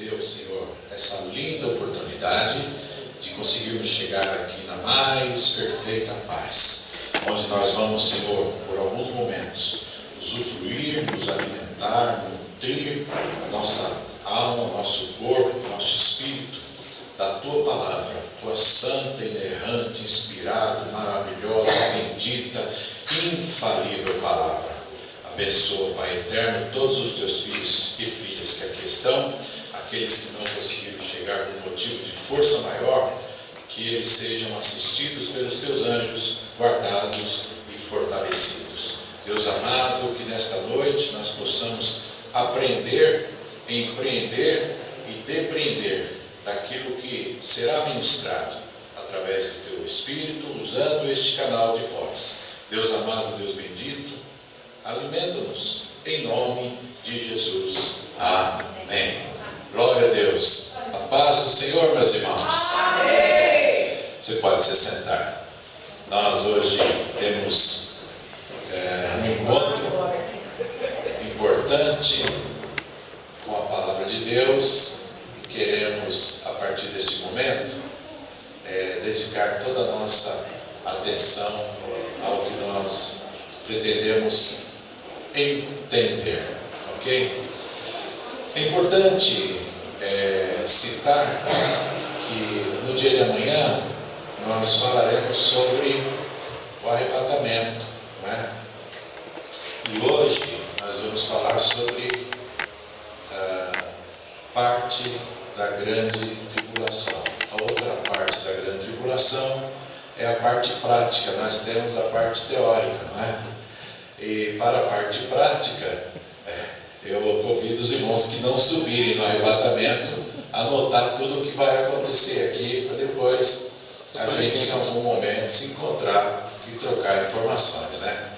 deu, Senhor, essa linda oportunidade de conseguirmos chegar aqui na mais perfeita paz, onde nós vamos, Senhor, por alguns momentos, usufruir, nos alimentar, nutrir a nossa alma, nosso corpo, nosso espírito, da Tua Palavra, Tua santa, inerrante, inspirada, maravilhosa, bendita, infalível Palavra. Abençoa, Pai eterno, todos os Teus filhos e filhas que aqui estão, aqueles que não conseguiram chegar por motivo de força maior, que eles sejam assistidos pelos Teus anjos, guardados e fortalecidos. Deus amado, que nesta noite nós possamos aprender, empreender e depreender daquilo que será ministrado através do Teu Espírito, usando este canal de voz. Deus amado, Deus bendito, alimenta-nos em nome de Jesus. Amém. Glória a Deus. A paz do Senhor, meus irmãos. Amém. Você pode se sentar. Nós hoje temos um encontro importante com a Palavra de Deus. Queremos, a partir deste momento, dedicar toda a nossa atenção ao que nós pretendemos entender, ok? É importante citar que no dia de amanhã nós falaremos sobre o arrebatamento, né? E hoje nós vamos falar sobre parte da grande tribulação. A outra parte da grande tribulação é a parte prática. Nós temos a parte teórica, né? E para a parte prática, eu convido os irmãos que não subirem no arrebatamento a anotar tudo o que vai acontecer aqui, para depois a gente em algum momento se encontrar e trocar informações, né?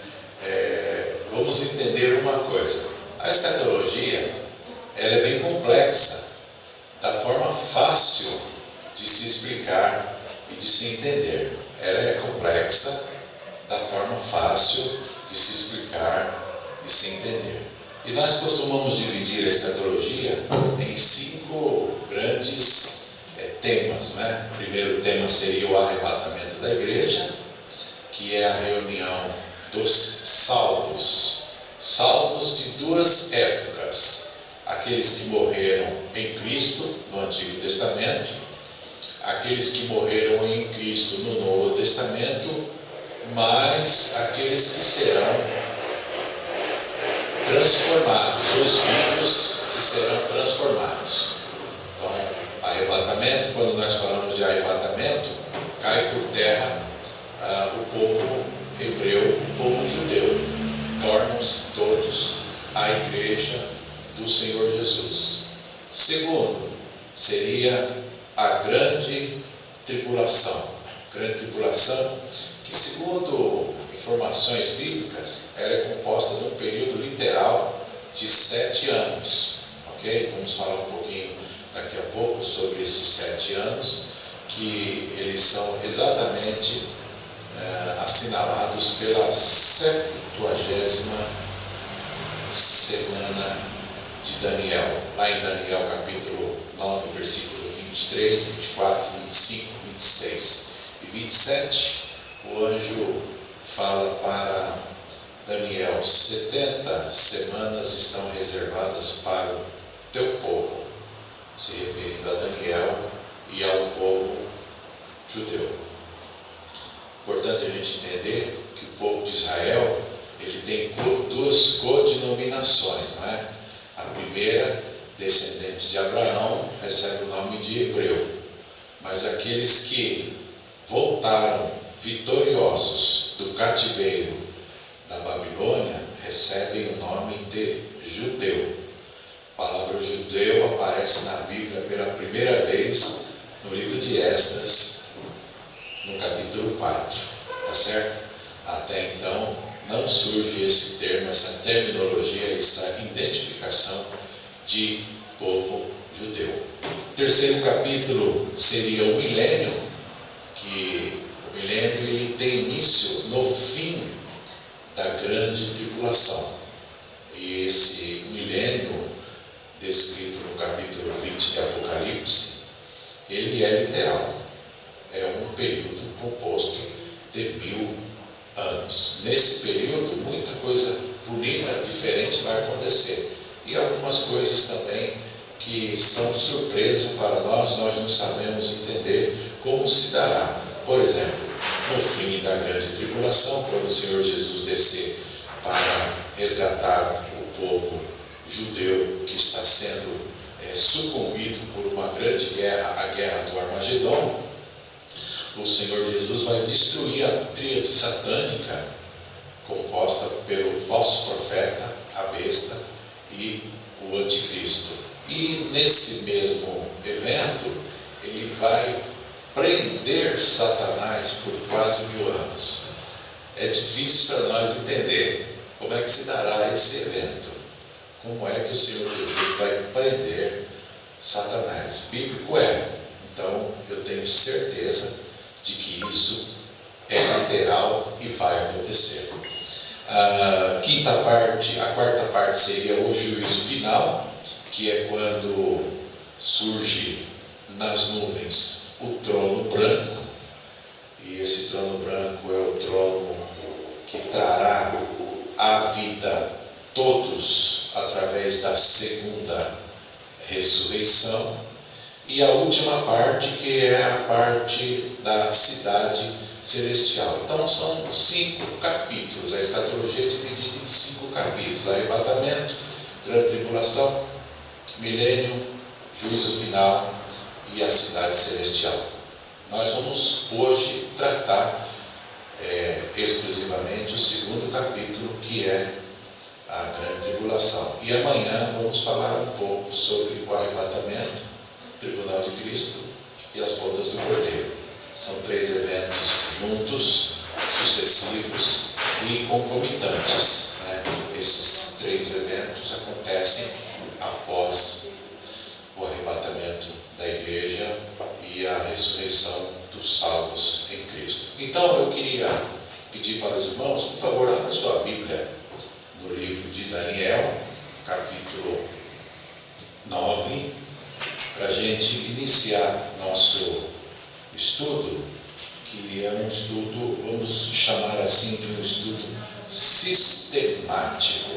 Vamos entender uma coisa: a escatologia, ela é bem complexa, da forma fácil de se explicar e de se entender. Ela é complexa, da forma fácil de se explicar e se entender. E nós costumamos dividir a escatologia em 5 grandes temas, né? O primeiro tema seria o arrebatamento da igreja, que é a reunião dos salvos de 2 épocas: aqueles que morreram em Cristo no Antigo Testamento, aqueles que morreram em Cristo no Novo Testamento, mas aqueles que serão transformados, os vivos que serão transformados. Então, arrebatamento, quando nós falamos de arrebatamento, cai por terra o povo hebreu, o povo judeu, tornam-se todos a igreja do Senhor Jesus. Segundo, seria a grande tribulação. Grande tribulação que, segundo informações bíblicas, ela é composta de um período literal de 7 anos. Ok? Vamos falar um pouquinho daqui a pouco sobre esses 7 anos, que eles são exatamente assinalados pela 70ª semana de Daniel, lá em Daniel capítulo 9, versículo 23, 24, 25, 26 e 27, o anjo fala para Daniel: 70 semanas estão reservadas para o teu povo, se referindo a Daniel e ao povo judeu. Importante a gente entender que o povo de Israel, ele tem 2 codinominações, não é? A primeira, descendente de Abraão, recebe o nome de hebreu, mas aqueles que voltaram vitoriosos do cativeiro da Babilônia recebem o nome de judeu. A palavra judeu aparece na Bíblia pela primeira vez no livro de Esdras, no capítulo 4, tá certo? Até então não surge esse termo, essa terminologia, essa identificação de povo judeu. O terceiro capítulo seria o milênio, que o milênio ele tem início no fim da grande tribulação. E esse milênio, descrito no capítulo 20 de ele é literal. É um período composto de 1000 anos. Nesse período, muita coisa bonita, diferente vai acontecer. E algumas coisas também que são surpresa para nós não sabemos entender como se dará. Por exemplo, no fim da grande tribulação, quando o Senhor Jesus descer para resgatar o povo judeu que está sendo sucumbido por uma grande guerra, a guerra do Armagedon, o Senhor Jesus vai destruir a tríade satânica composta pelo falso profeta, a besta e o anticristo. E nesse mesmo evento, ele vai prender Satanás por quase 1000 anos. É difícil para nós entender como é que se dará esse evento. Como é que o Senhor Jesus vai prender Satanás? Bíblico é. Então, eu tenho certeza de que isso é literal e vai acontecer. A quarta parte seria o juízo final, que é quando surge nas nuvens o trono branco, e esse trono branco é o trono que trará à vida todos através da segunda ressurreição, e a última parte, que é a parte da cidade celestial. Então são 5 capítulos, a escatologia é dividida em 5 capítulos: arrebatamento, grande tribulação, milênio, juízo final e a cidade celestial. Nós vamos hoje tratar exclusivamente o 2º capítulo, que é a grande tribulação. E amanhã vamos falar um pouco sobre o arrebatamento, o tribunal de Cristo e as bodas do Cordeiro. São 3 eventos juntos, sucessivos e concomitantes, né? Esses 3 eventos acontecem após o arrebatamento da igreja e a ressurreição dos salvos em Cristo. Então eu queria pedir para os irmãos, por favor, abra sua Bíblia no livro de Daniel, capítulo 9, para a gente iniciar nosso estudo, que é um estudo, vamos chamar assim, de um estudo sistemático,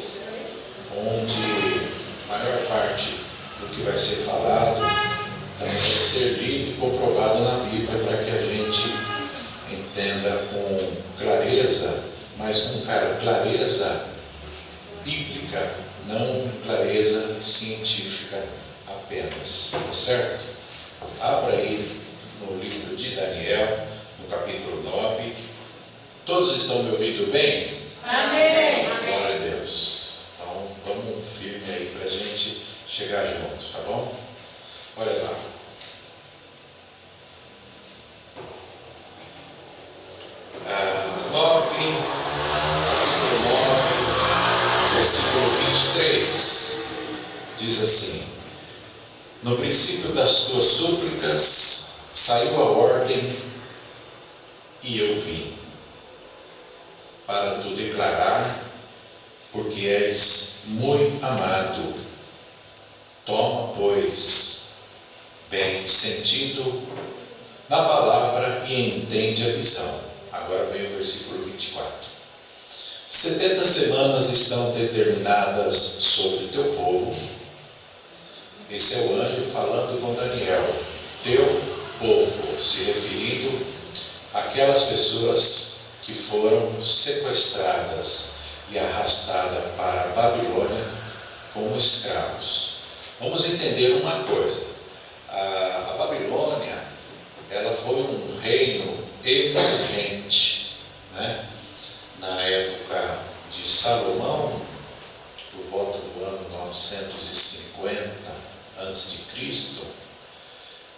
onde a maior parte do que vai ser falado também vai ser lido e comprovado na Bíblia, para que a gente entenda com clareza, mas com clareza bíblica, não clareza científica apenas, certo? Abra aí no livro de Daniel, no capítulo 9. Todos estão me ouvindo bem? Amém! Glória a Deus. Então vamos firme aí para a gente chegar juntos, tá bom? Olha lá. Capítulo 9, versículo 23, diz assim: no princípio das tuas súplicas saiu a ordem, e eu vim para tu declarar, porque és muito amado. Toma, pois, bem sentido na palavra e entende a visão. Agora vem o versículo 24. 70 semanas estão determinadas sobre o teu povo. Esse é o anjo falando com Daniel. Teu povo, se referindo àquelas pessoas que foram sequestradas e arrastadas para a Babilônia como escravos. Vamos entender uma coisa. A Babilônia, ela foi um reino emergente, né? Na época de Salomão, por volta do ano 950 a.C.,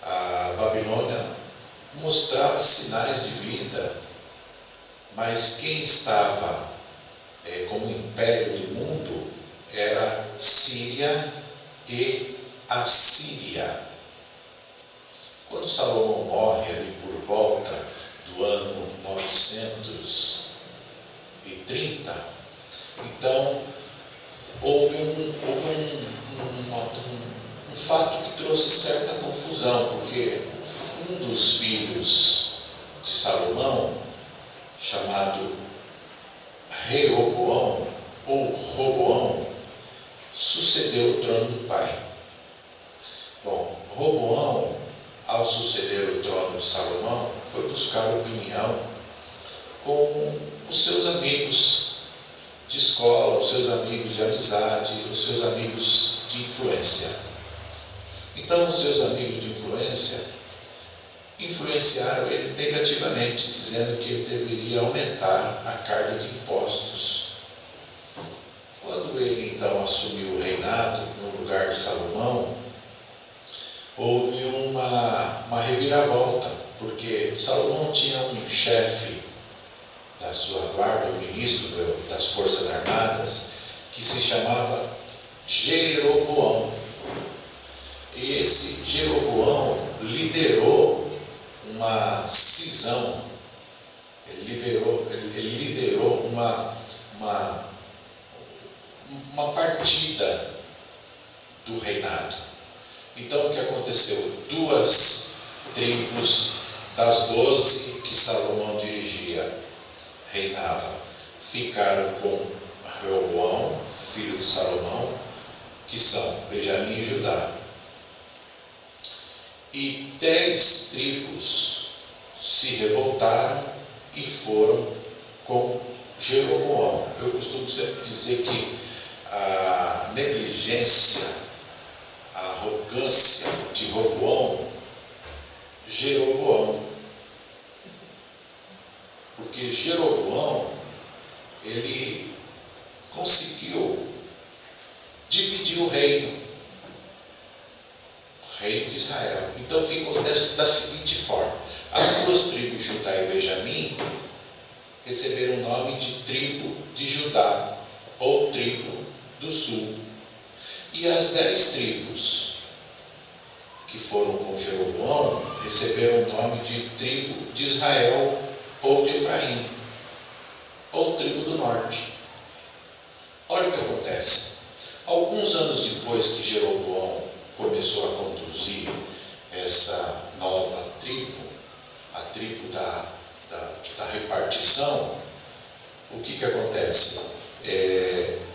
a Babilônia mostrava sinais de vida, mas quem estava como império do mundo era Síria e Assíria. Quando Salomão morre ali por volta do ano 930, então houve um fato que trouxe certa confusão, porque dos filhos de Salomão, chamado Reoboão ou Roboão, sucedeu o trono do pai. Bom, Roboão, ao suceder o trono de Salomão, foi buscar opinião com os seus amigos de escola, os seus amigos de amizade, os seus amigos de influência. Então, os seus amigos de influência influenciaram ele negativamente, dizendo que ele deveria aumentar a carga de impostos. Quando ele então assumiu o reinado no lugar de Salomão, houve uma reviravolta, porque Salomão tinha um chefe da sua guarda, o ministro das Forças Armadas, que se chamava Jeroboão. E esse Jeroboão liderou uma cisão, ele liderou uma partida do reinado. Então, o que aconteceu? 2 tribos das 12 que Salomão dirigia, reinava, ficaram com Reoboão, filho de Salomão, que são Benjamim e Judá. E 10 tribos se revoltaram e foram com Jeroboão. Eu costumo sempre dizer que a negligência, a arrogância de Roboão gerou Boão. Porque Jeroboão, ele conseguiu dividir o reino de Israel. Então ficou da seguinte forma: as 2 tribos, Judá e Benjamim, receberam o nome de tribo de Judá, ou tribo do sul. E as 10 tribos que foram com Jeroboão receberam o nome de tribo de Israel, ou de Efraim, ou tribo do norte. Olha o que acontece. Alguns anos depois que Jeroboão começou a conduzir essa nova tribo, a tribo da repartição, o que acontece?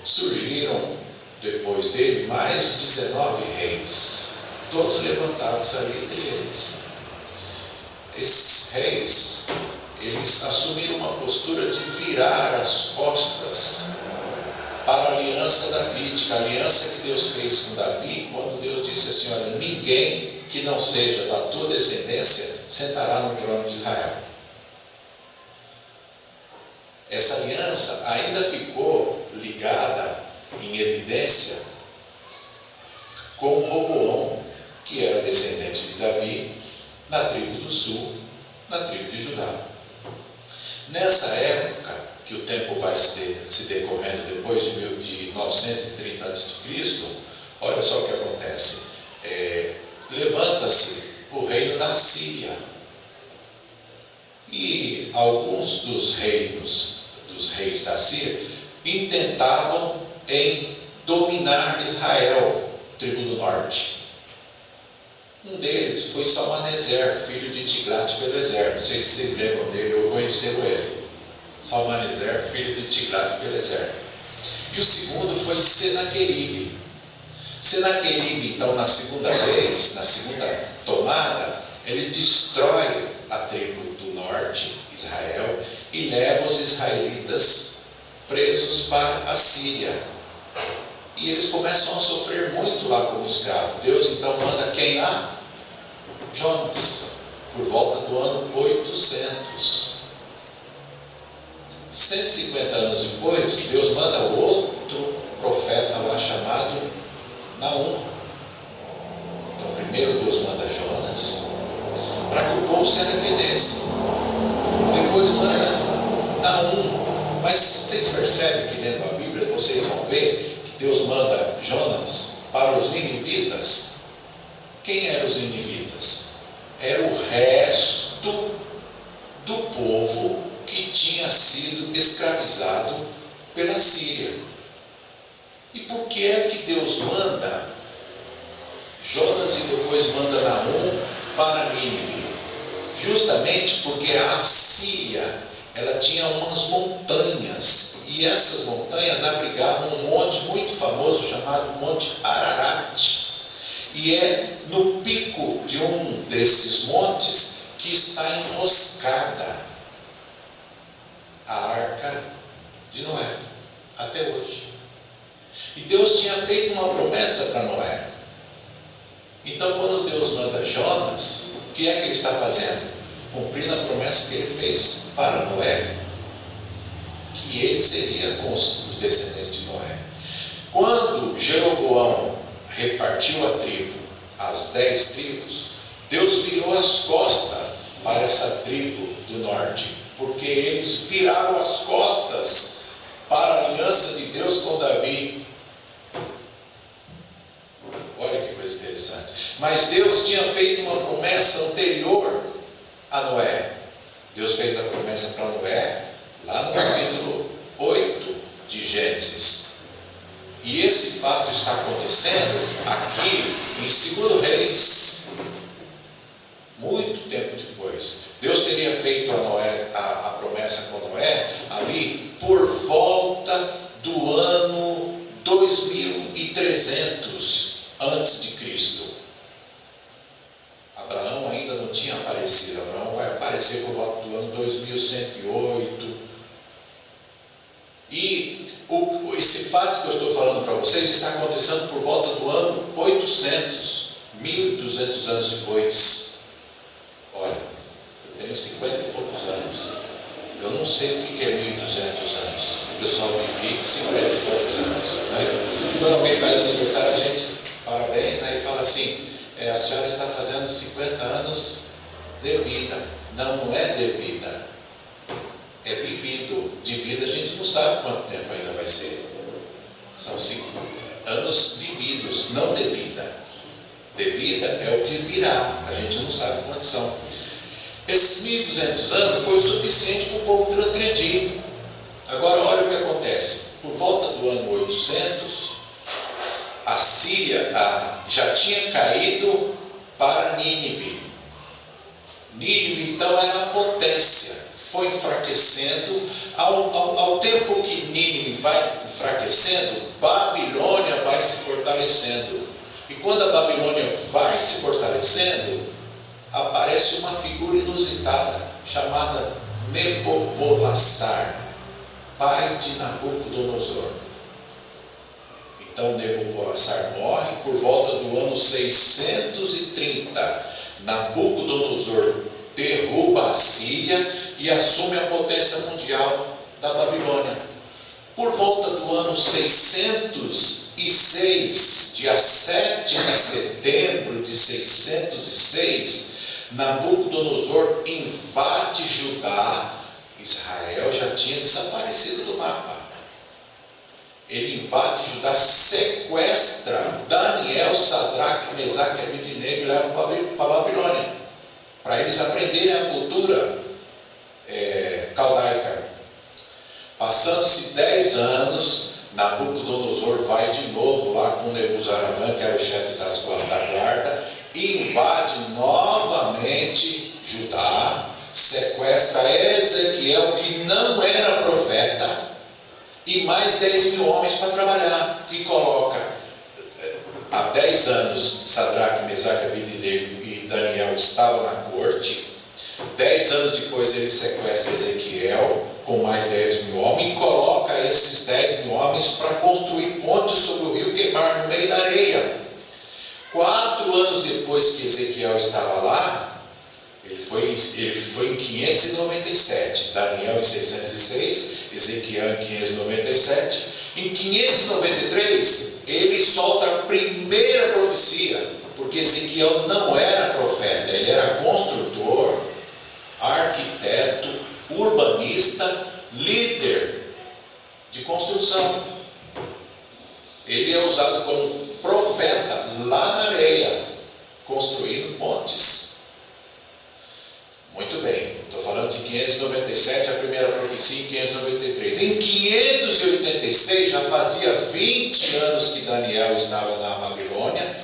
Surgiram depois dele mais 19 reis, todos levantados ali entre eles. Esses reis, eles assumiram uma postura de virar as costas para a aliança davídica, a aliança que Deus fez com Davi, quando Deus disse assim: olha, ninguém que não seja da tua descendência sentará no trono de Israel. Essa aliança ainda ficou ligada, em evidência, com Roboão, que era descendente de Davi, na tribo do sul, na tribo de Judá. Nessa época, que o tempo vai se decorrendo depois de 930 a.C., olha só o que acontece. Levanta-se o reino da Síria. E alguns dos reis da Síria, intentavam em dominar Israel, tribo do norte. Um deles foi Salmaneser, filho de Tiglat-Pileser. Não sei se vocês lembram dele, eu conheceu ele. Salmaneser, filho de Tiglat-Pileser. E o segundo foi Senaqueribe. Senaqueribe, então, na segunda tomada, ele destrói a tribo do norte, Israel, e leva os israelitas presos para a Síria. E eles começam a sofrer muito lá como escravos. Deus então manda quem lá? Jonas, por volta do ano 800. 150 anos depois, Deus manda outro profeta lá chamado Naum. Então primeiro Deus manda Jonas para que o povo se arrependesse. Depois manda Naum. Mas vocês percebem que dentro da Bíblia vocês vão ver que Deus manda Jonas para os ninivitas. Quem eram os ninivitas? Era o resto do povo que tinha sido escravizado pela Síria. E por que é que Deus manda Jonas e depois manda Naum para Nínive? justamente porque a Síria, ela tinha umas montanhas, e essas montanhas abrigavam um monte muito famoso chamado Monte Ararat. E é no pico de um desses montes que está enroscada a arca de Noé, até hoje. E Deus tinha feito uma promessa para Noé. Então, quando Deus manda Jonas, o que é que ele está fazendo? Cumprindo a promessa que ele fez para Noé, que ele seria com os descendentes de Noé. Quando Jeroboão repartiu a tribo, as 10 tribos, Deus virou as costas para essa tribo do norte, porque eles viraram as costas para a aliança de Deus com Davi. Olha que coisa interessante. Mas Deus tinha feito uma promessa anterior a Noé. Deus fez a promessa para Noé lá no capítulo 8 de Gênesis. E esse fato está acontecendo aqui em 2 Reis, muito tempo depois. Deus teria feito a promessa com Noé ali por volta do ano 2300 antes de Cristo. Abraão ainda não tinha aparecido. Abraão vai aparecer por volta do ano 2108. E esse fato que eu estou falando para vocês está acontecendo por volta do ano 800, 1200 anos depois. Olha, eu tenho 50 e poucos anos. Eu não sei o que é 1200 anos. Eu só vivi 50 e poucos anos. Né? Quando alguém faz aniversário, a gente parabéns, né? E fala assim, a senhora está fazendo 50 anos de vida. Não, não é de vida. É vivido. De vida a gente não sabe quanto tempo ainda vai ser. São 5 anos vividos, não de vida. De vida é o que virá. A gente não sabe quantos são. Esses 1200 anos foi o suficiente para o povo transgredir. Agora olha o que acontece. Por volta do ano 800, a Síria já tinha caído para Nínive. Nínive então era a potência. Foi enfraquecendo. Ao tempo que Nínive vai enfraquecendo, Babilônia vai se fortalecendo. E quando a Babilônia vai se fortalecendo, aparece uma figura inusitada, chamada Nebopolassar, pai de Nabucodonosor. Então Nebopolassar morre por volta do ano 630. Nabucodonosor derruba a Síria e assume a potência mundial da Babilônia. Por volta do ano 606, dia 7 de setembro de 606, Nabucodonosor invade Judá. Israel já tinha desaparecido do mapa. Ele invade Judá, sequestra Daniel, Sadraque, Mesaque e Abednego e leva para a Babilônia, para eles aprenderem a cultura caldaica. Passando-se 10 anos, Nabucodonosor vai de novo lá com Nebuzaradan, que era o chefe da guarda, e invade novamente Judá, sequestra Ezequiel, que não era profeta, e mais 10.000 homens para trabalhar, e coloca há 10 anos Sadraque, Mesaque, Abednego e Daniel estavam na corte. 10 anos depois ele sequestra Ezequiel com mais 10.000 homens e coloca esses 10.000 homens para construir pontes sobre o rio Quebar, no meio da areia. 4 anos depois que Ezequiel estava lá, ele foi em 597, Daniel em 606, Ezequiel em 597. Em 593 ele solta a primeira profecia, porque Ezequiel não era profeta, ele era construtor, arquiteto, urbanista, líder de construção. Ele é usado como profeta lá na areia, construindo pontes. Muito bem, estou falando de 597, a primeira profecia em 593. Em 586, já fazia 20 anos que Daniel estava na Babilônia,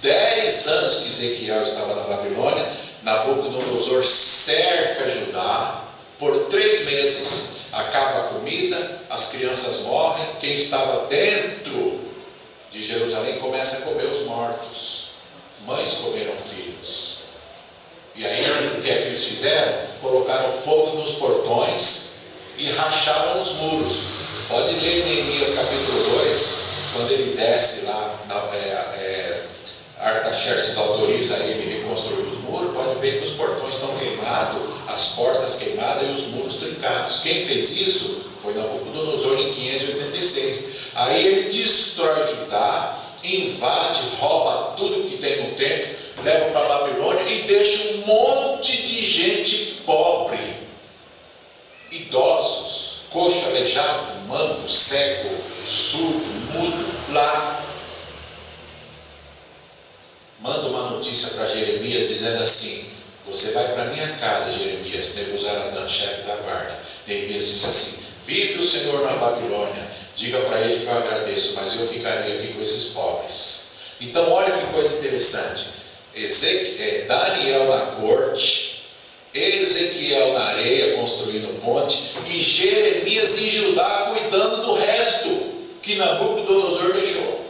10 anos que Ezequiel estava na Babilônia. Nabucodonosor cerca Judá por 3 meses. Acaba a comida, as crianças morrem. Quem estava dentro de Jerusalém começa a comer os mortos. Mães comeram filhos. E aí o que é que eles fizeram? Colocaram fogo nos portões e racharam os muros. Pode ler Neemias capítulo 2, quando ele desce lá, Artaxerxes autoriza ele reconstruir os muros. Pode ver que os portões estão queimados, as portas queimadas e os muros trincados. Quem fez isso foi Nabucodonosor em 586. Aí ele destrói Judá, invade, rouba tudo que tem no templo, leva para a Babilônia e deixa um monte de gente pobre, idosos, coxo, aleijado, manco, cego, surdo, mudo, lá. Manda uma notícia para Jeremias dizendo assim: você vai para minha casa, Jeremias. Nebuzaradã, chefe da guarda. Jeremias disse assim: vive o Senhor na Babilônia, diga para ele que eu agradeço, mas eu ficaria aqui com esses pobres. Então olha que coisa interessante. Daniel na corte, Ezequiel na areia construindo ponte, e Jeremias em Judá cuidando do resto que Nabucodonosor deixou.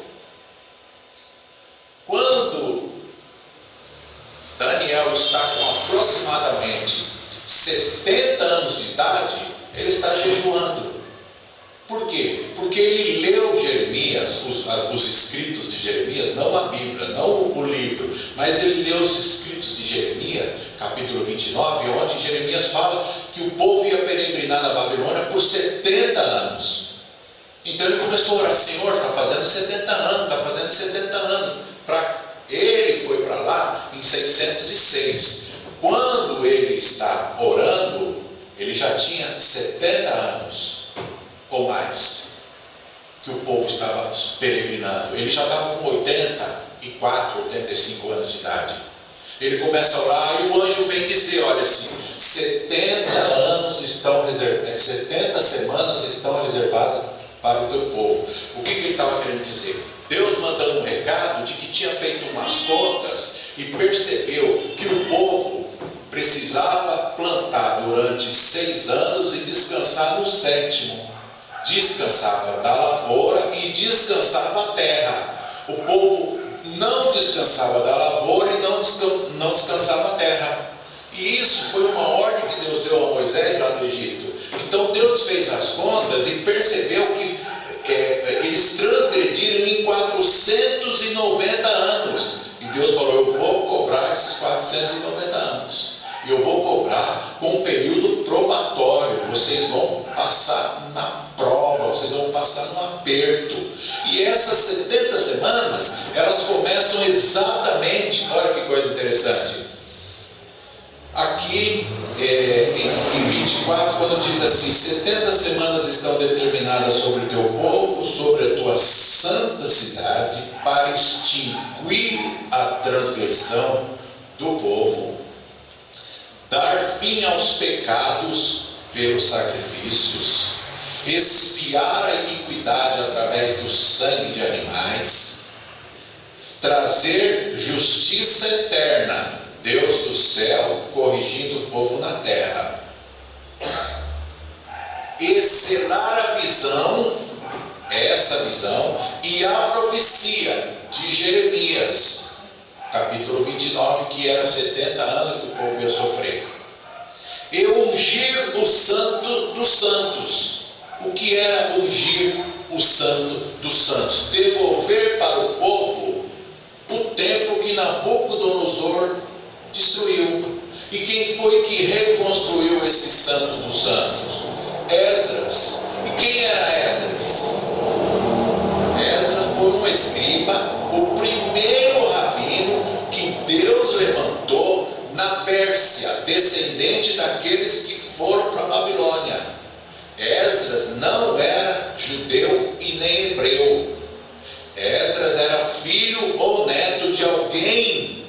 Quando Daniel está com aproximadamente 70 anos de idade, ele está jejuando. Por quê? Porque ele leu Jeremias, os escritos de Jeremias, não a Bíblia, não o livro, mas ele leu os escritos de Jeremias, capítulo 29, onde Jeremias fala que o povo ia peregrinar na Babilônia por 70 anos. Então ele começou a orar: Senhor, está fazendo 70 anos, está fazendo 70 anos. Ele foi para lá em 606. Quando ele está orando, ele já tinha 70 anos ou mais que o povo estava peregrinando. Ele já estava com 84, 85 anos de idade. Ele começa a orar e o anjo vem dizer: olha assim, 70 semanas estão reservadas para o teu povo. O que ele estava querendo dizer? Deus mandando um recado de que tinha feito umas contas e percebeu que o povo precisava plantar durante 6 anos e descansar no 7º. Descansava da lavoura e descansava a terra. O povo não descansava da lavoura e não descansava a terra. E isso foi uma ordem que Deus deu a Moisés lá no Egito. Então Deus fez as contas e percebeu que eles transgrediram em 490 anos. E Deus falou: eu vou cobrar esses 490 anos. E eu vou cobrar com um período probatório. Vocês vão passar na prova, vocês vão passar no aperto. E essas 70 semanas, elas começam exatamente, olha que coisa interessante. Aqui em 24, quando diz assim: 70 semanas estão determinadas sobre o teu povo, sobre a tua santa cidade, para extinguir a transgressão do povo, dar fim aos pecados pelos sacrifícios, expiar a iniquidade através do sangue de animais, trazer justiça eterna, Deus do céu corrigindo o povo na terra, e selar a visão, essa visão, e a profecia de Jeremias, capítulo 29, que era 70 anos que o povo ia sofrer, e ungir o santo dos santos. O que era ungir o santo dos santos? Devolver para o povo o templo que Nabucodonosor destruiu. E quem foi que reconstruiu esse santo dos santos? Esdras. E quem era Esdras? Esdras foi um escriba, o primeiro rabino que Deus levantou na Pérsia, descendente daqueles que foram para a Babilônia. Esdras não era judeu e nem hebreu. Esdras era filho ou neto de alguém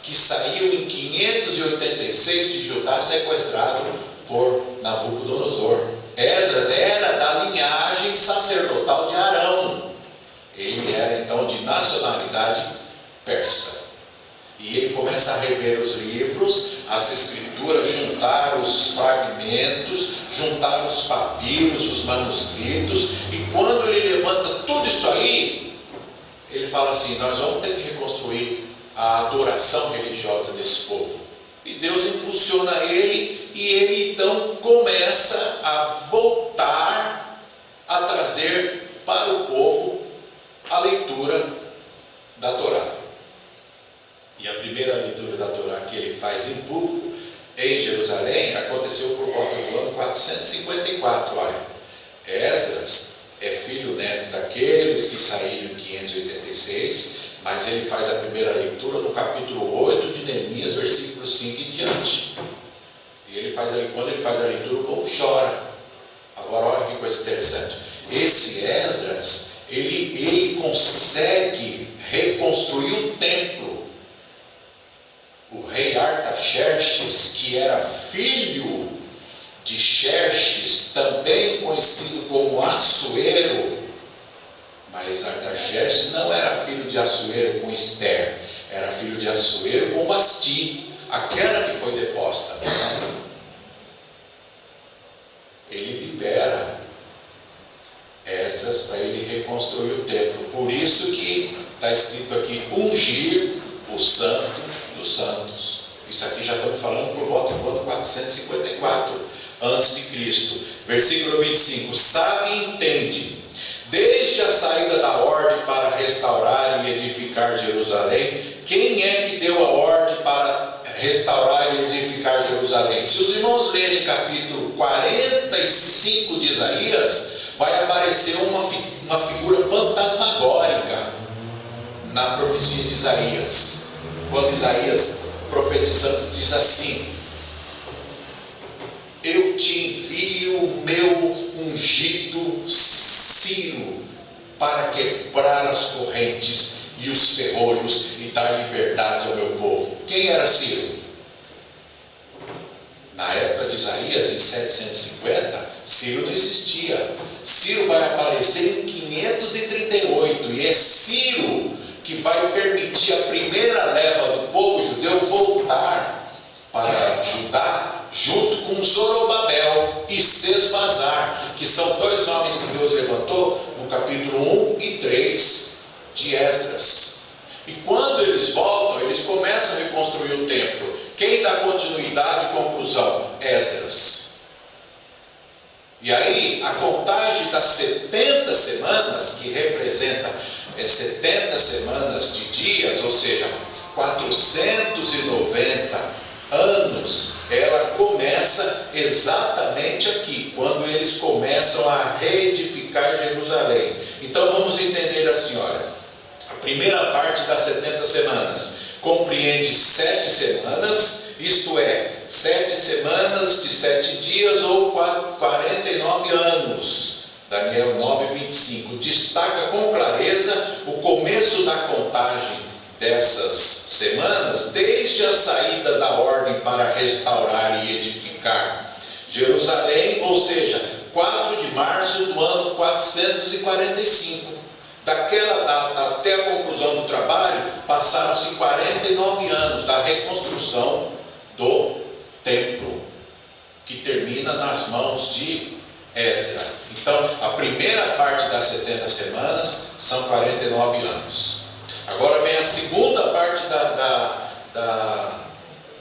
que saiu em 586 de Judá, sequestrado por Nabucodonosor. Esdras era da linhagem sacerdotal de Arão. Ele era então de nacionalidade persa. E ele começa a rever os livros as escrituras, juntaram os fragmentos, juntaram os papiros, os manuscritos, e quando ele levanta tudo isso aí, ele fala assim: nós vamos ter que reconstruir a adoração religiosa desse povo. E Deus impulsiona ele, e ele então começa a voltar a trazer para o povo a leitura da Torá. E a primeira leitura da Torá que ele faz em público em Jerusalém aconteceu por volta do ano 454. Olha, Esdras é filho neto daqueles que saíram em 586, mas ele faz a primeira leitura no capítulo 8 de Neemias, versículo 5 em diante. E ele faz, quando ele faz a leitura, o povo chora. Agora olha que coisa interessante. Esse Esdras, ele consegue reconstruir o templo. O rei Artaxerxes, que era filho de Xerxes, também conhecido como Assuero, mas Artaxerxes não era filho de Assuero com Ester, era filho de Assuero com Vasti, aquela que foi deposta. Ele libera Esdras para ele reconstruir o templo. Por isso que está escrito aqui: ungir o santo dos santos. Isso aqui já estamos falando por volta do ano 454 antes de Cristo. Versículo 25: sabe e entende, desde a saída da ordem para restaurar e edificar Jerusalém. Quem é que deu a ordem para restaurar e edificar Jerusalém? Se os irmãos lerem capítulo 45 de Isaías, vai aparecer uma figura fantasmagórica na profecia de Isaías, quando Isaías, profetizando, diz assim: eu te envio o meu ungido Ciro para quebrar as correntes e os ferrolhos e dar liberdade ao meu povo. Quem era Ciro? Na época de Isaías, em 750, Ciro não existia. Ciro vai aparecer em 538, e é Ciro que vai permitir a primeira leva do povo judeu voltar para Judá, junto com Zorobabel e Sesbazar, que são dois homens que Deus levantou no capítulo 1 e 3 de Esdras. E quando eles voltam, eles começam a reconstruir o templo. Quem dá continuidade e conclusão? Esdras. E aí, a contagem das 70 semanas, que representa 70 semanas de dias, ou seja, 490 anos, ela começa exatamente aqui, quando eles começam a reedificar Jerusalém. Então vamos entender assim, olha, a primeira parte das 70 semanas compreende 7 semanas, isto é, 7 semanas de 7 dias ou 49 anos. Daniel 9:25 destaca com clareza o começo da contagem dessas semanas, desde a saída da ordem para restaurar e edificar Jerusalém, ou seja, 4 de março do ano 445. Daquela data até a conclusão do trabalho, passaram-se 49 anos da reconstrução do templo, que termina nas mãos de Esdras. Então, a primeira parte das 70 semanas são 49 anos. Agora vem a segunda parte das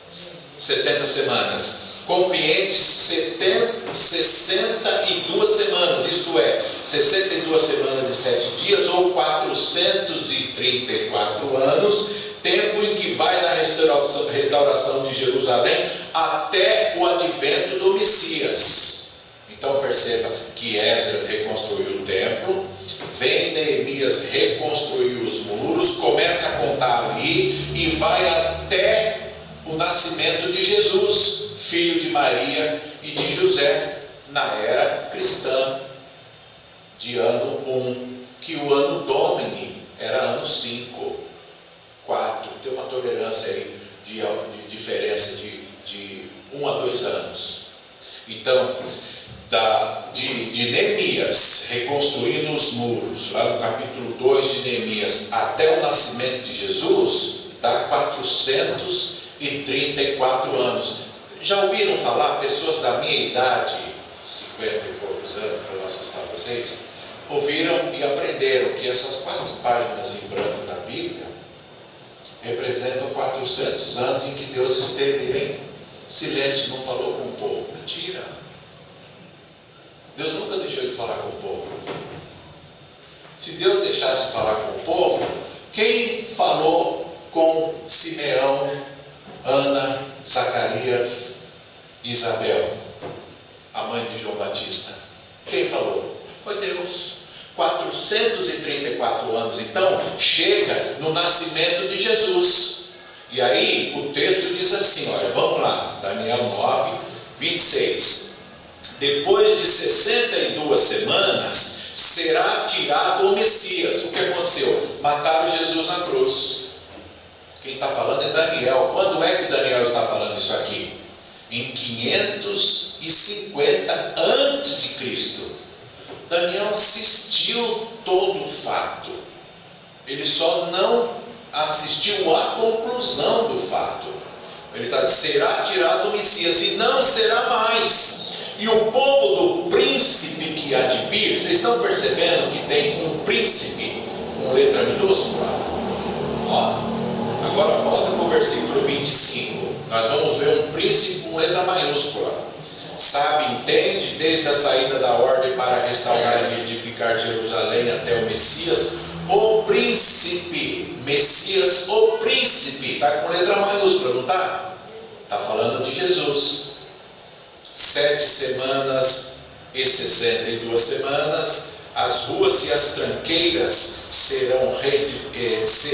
70 semanas. Compreende 62 semanas, isto é, 62 semanas de 7 dias ou 434 anos, tempo em que vai da restauração de Jerusalém até o advento do Messias. Então perceba que Esdras reconstruiu o templo, vem Neemias reconstruir os muros, começa a contar ali e vai até o nascimento de Jesus, filho de Maria e de José, na era cristã, de ano 1, que o ano Domini era ano 5, 4, tem uma tolerância aí de diferença de 1 a 2 anos. Então, de Neemias reconstruindo os muros, lá no capítulo 2 de Neemias, até o nascimento de Jesus, dá 434 434 anos. Já ouviram falar, pessoas da minha idade, 50 e poucos anos, para nós que estão vocês, ouviram e aprenderam que essas 4 páginas em branco da Bíblia representam 400 anos em que Deus esteve em silêncio, não falou com o povo. Mentira! Deus nunca deixou de falar com o povo. Se Deus deixasse de falar com o povo, quem falou com Simeão, Ana, Zacarias, Isabel, a mãe de João Batista? Quem falou? Foi Deus. 434 anos. Então, chega no nascimento de Jesus. E aí, o texto diz assim, olha, vamos lá, Daniel 9, 26. Depois de 62 semanas, será tirado o Messias. O que aconteceu? Mataram Jesus na cruz. Quem está falando é Daniel. Quando é que Daniel está falando isso aqui? Em 550 antes de Cristo. Daniel assistiu todo o fato. Ele só não assistiu à conclusão do fato. Ele está dizendo, será tirado o Messias e não será mais. E o povo do príncipe que há de vir, vocês estão percebendo que tem um príncipe com letra minúscula? Ó, agora volta para o versículo 25. Nós vamos ver um príncipe com letra maiúscula. Sabe, entende, desde a saída da ordem para restaurar e edificar Jerusalém até o Messias, o príncipe, Messias, o príncipe, está com letra maiúscula, não está? Está falando de Jesus. 7 semanas e 62 semanas, as ruas e as tranqueiras se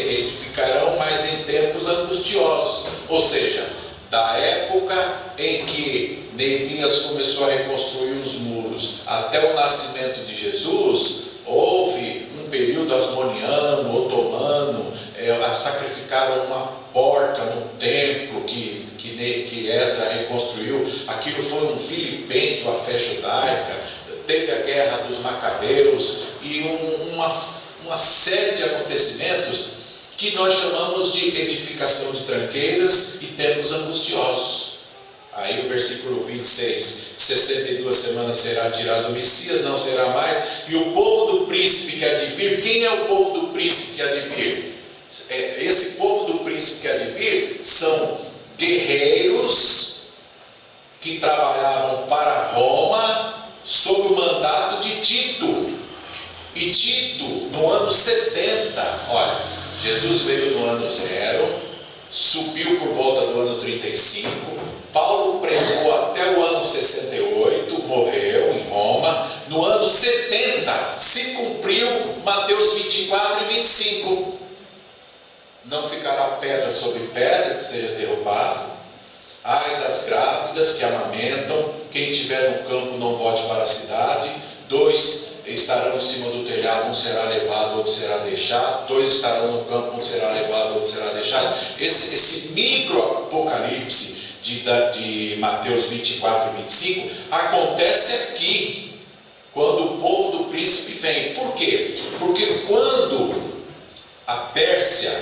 reedificarão, mas em tempos angustiosos. Ou seja, da época em que Neemias começou a reconstruir os muros até o nascimento de Jesus, houve um período asmoniano, otomano, sacrificaram uma porca no templo que Esdra reconstruiu. Aquilo foi um vilipêndio à fé judaica. Teve a guerra dos Macabeus e uma série de acontecimentos que nós chamamos de edificação de tranqueiras e tempos angustiosos. Aí o versículo 26, 62 semanas será tirado o Messias, não será mais, e o povo do príncipe que há de vir. Quem é o povo do príncipe que há de vir? Esse povo do príncipe que há de vir são guerreiros que trabalhavam para Roma sob o mandato de Tito. E Tito, no ano 70, olha, Jesus veio no ano 0, subiu por volta do ano 35, Paulo pregou até o ano 68, morreu em Roma. No ano 70 se cumpriu Mateus 24 e 25. Não ficará pedra sobre pedra que seja derrubado. Ai das grávidas que amamentam. Quem estiver no campo não volte para a cidade. 2 estarão em cima do telhado, um será levado, outro será deixado. 2 estarão no campo, um será levado, outro será deixado. Esse micro-apocalipse de Mateus 24 e 25 acontece aqui, quando o povo do príncipe vem. Por quê? Porque quando a Pérsia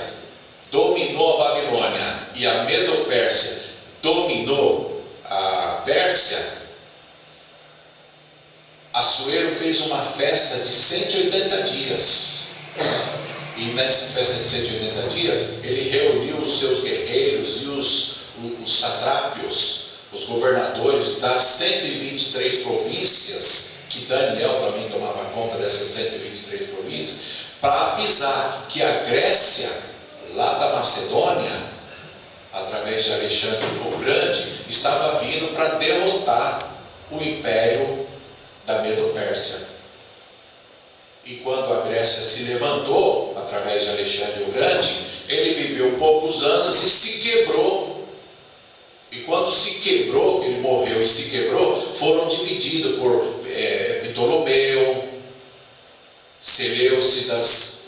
dominou a Babilônia e a Medo-Pérsia dominou a Pérsia, Assuero fez uma festa de 180 dias. E nessa festa de 180 dias, ele reuniu os seus guerreiros e os satrápios, os governadores das 123 províncias, que Daniel também tomava conta dessas 123 províncias, para avisar que a Grécia, lá da Macedônia, através de Alexandre o Grande, estava vindo para derrotar o império da Medo-Pérsia. E quando a Grécia se levantou, através de Alexandre o Grande, ele viveu poucos anos e se quebrou. E quando se quebrou, ele morreu e se quebrou, foram divididos por Ptolomeu, Seleucidas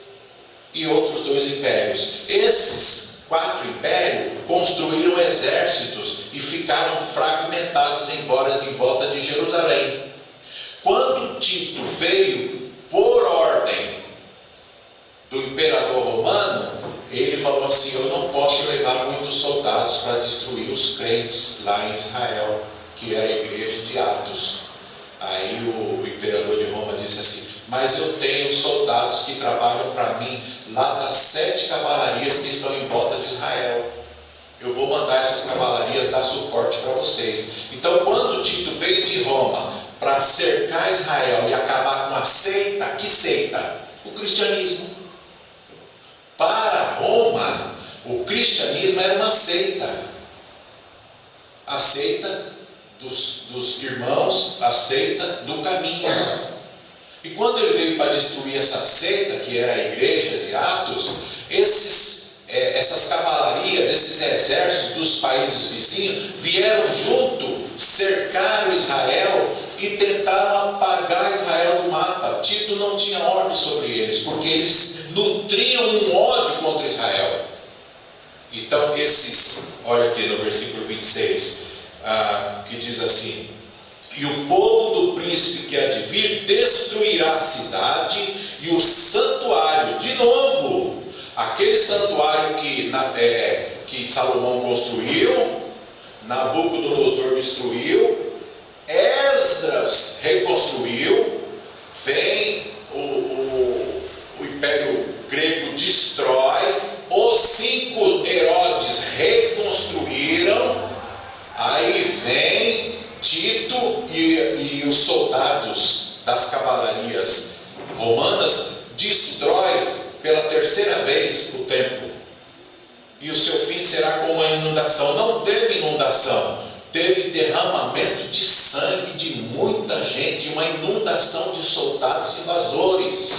e outros 2 impérios. Esses 4 impérios construíram exércitos e ficaram fragmentados em volta de Jerusalém. Quando Tito veio por ordem do imperador romano, ele falou assim: eu não posso levar muitos soldados para destruir os crentes lá em Israel, que era a igreja de Atos. Aí o imperador de Roma disse assim: mas eu tenho soldados que trabalham para mim lá das 7 cavalarias que estão em volta de Israel. Eu vou mandar essas cavalarias dar suporte para vocês. Então, quando Tito veio de Roma para cercar Israel e acabar com a seita, que seita? O cristianismo. Para Roma, o cristianismo era uma seita. A seita dos irmãos, a seita do caminho. E quando ele veio para destruir essa seita, que era a igreja de Atos, essas cavalarias, esses exércitos dos países vizinhos vieram junto, cercaram Israel e tentaram apagar Israel do mapa. Tito não tinha ordem sobre eles, porque eles nutriam um ódio contra Israel. Então olha aqui no versículo 26, que diz assim: e o povo do príncipe que há de vir destruirá a cidade e o santuário. De novo, aquele santuário que Salomão construiu, Nabucodonosor destruiu, Esdras reconstruiu, vem o Império Grego destrói, os 5 Herodes reconstruíram, aí vem Tito e os soldados das cavalarias romanas destrói pela 3ª vez o templo. E o seu fim será como uma inundação. Não teve inundação, teve derramamento de sangue de muita gente, uma inundação de soldados invasores,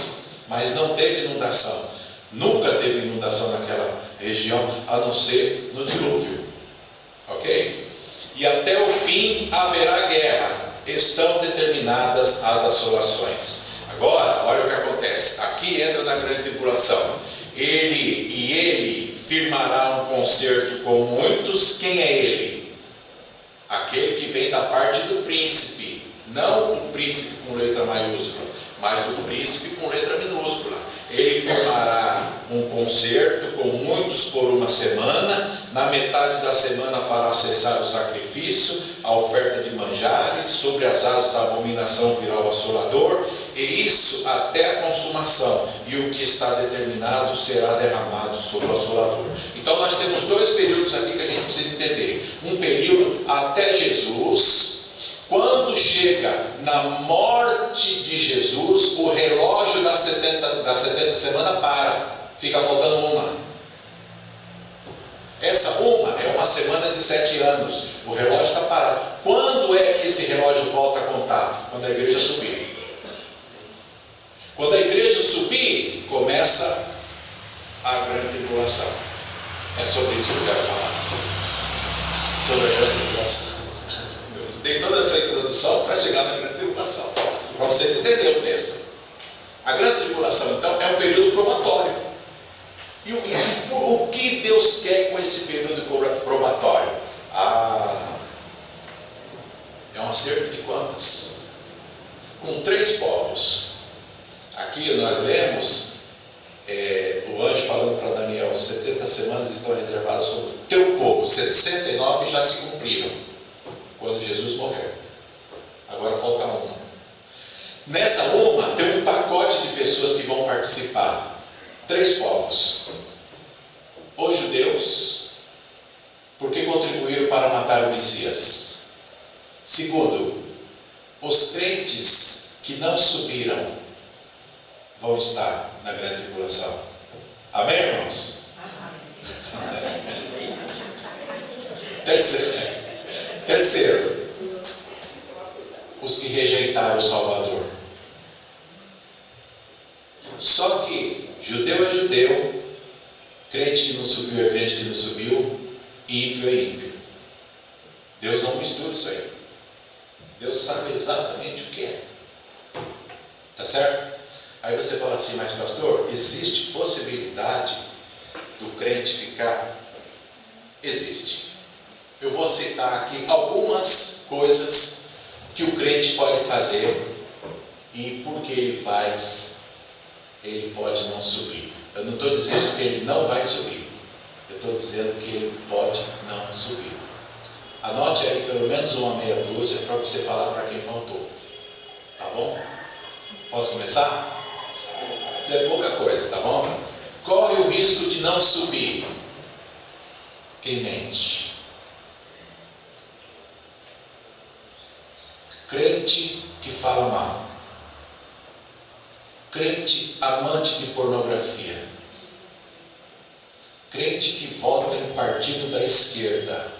mas não teve inundação. Nunca teve inundação naquela região, a não ser no dilúvio. Ok? E até o fim haverá guerra, estão determinadas as assolações. Agora, olha o que acontece. Aqui entra na grande tribulação. Ele firmará um concerto com muitos. Quem é ele? Aquele que vem da parte do príncipe. Não o príncipe com letra maiúscula, mas o príncipe com letra minúscula. Ele firmará um concerto com muitos por uma semana. Na metade da semana fará cessar o sacrifício, a oferta de manjares. Sobre as asas da abominação virá o assolador, e isso até a consumação. E o que está determinado será derramado sobre o assolador. Então nós temos 2 períodos aqui que a gente precisa entender. Um período até Jesus. Quando chega na morte de Jesus, o relógio das 70 semanas para, fica faltando uma. Essa uma é uma semana de 7 anos, o relógio está parado. Quando é que esse relógio volta a contar? Quando a igreja subir. Quando a igreja subir, começa a grande tribulação. É sobre isso que eu quero falar. Sobre a grande tribulação. Dei toda essa introdução para chegar na grande tribulação, para você entender o texto. A grande tribulação, então, é um período probatório. E o que Deus quer com esse período probatório? É um acerto de contas com 3 povos. Aqui nós lemos o anjo falando para Daniel: 70 semanas estão reservadas sobre o teu povo. 69 já se cumpriram quando Jesus morreu. Agora falta uma. Nessa uma tem um pacote de pessoas que vão participar. 3 povos. Os judeus, porque contribuíram para matar o Messias. Segundo, os crentes que não subiram vão estar na grande tribulação. Amém, irmãos? Terceiro, os que rejeitaram o Salvador. Só que judeu é judeu, crente que não subiu é crente que não subiu, ímpio é ímpio. Deus não mistura isso aí. Deus sabe exatamente o que é. Tá certo? Aí você fala assim: mas pastor, existe possibilidade do crente ficar? Existe. Eu vou citar aqui algumas coisas que o crente pode fazer, e porque ele faz, ele pode não subir. Eu não estou dizendo que ele não vai subir. Eu estou dizendo que ele pode não subir. Anote aí pelo menos uma meia dúzia para você falar para quem faltou. Tá bom? Posso começar? É pouca coisa, tá bom? Corre o risco de não subir. Quem mente? Crente que fala mal. Crente amante de pornografia. Crente que vota em partido da esquerda.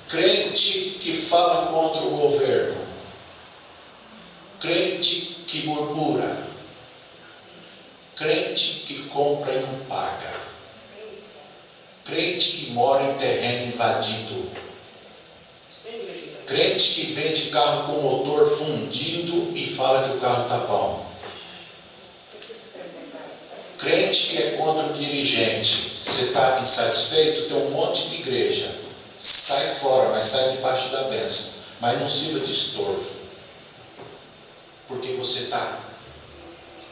Crente que fala contra o governo. Crente que murmura. Crente que compra e não paga. Crente que mora em terreno invadido. Crente que vende carro com motor fundido e fala que o carro está bom. Crente que é contra o dirigente. Você está insatisfeito? Tem um monte de igreja. Sai fora, mas sai debaixo da bênção. Mas não sirva de estorvo. Porque você está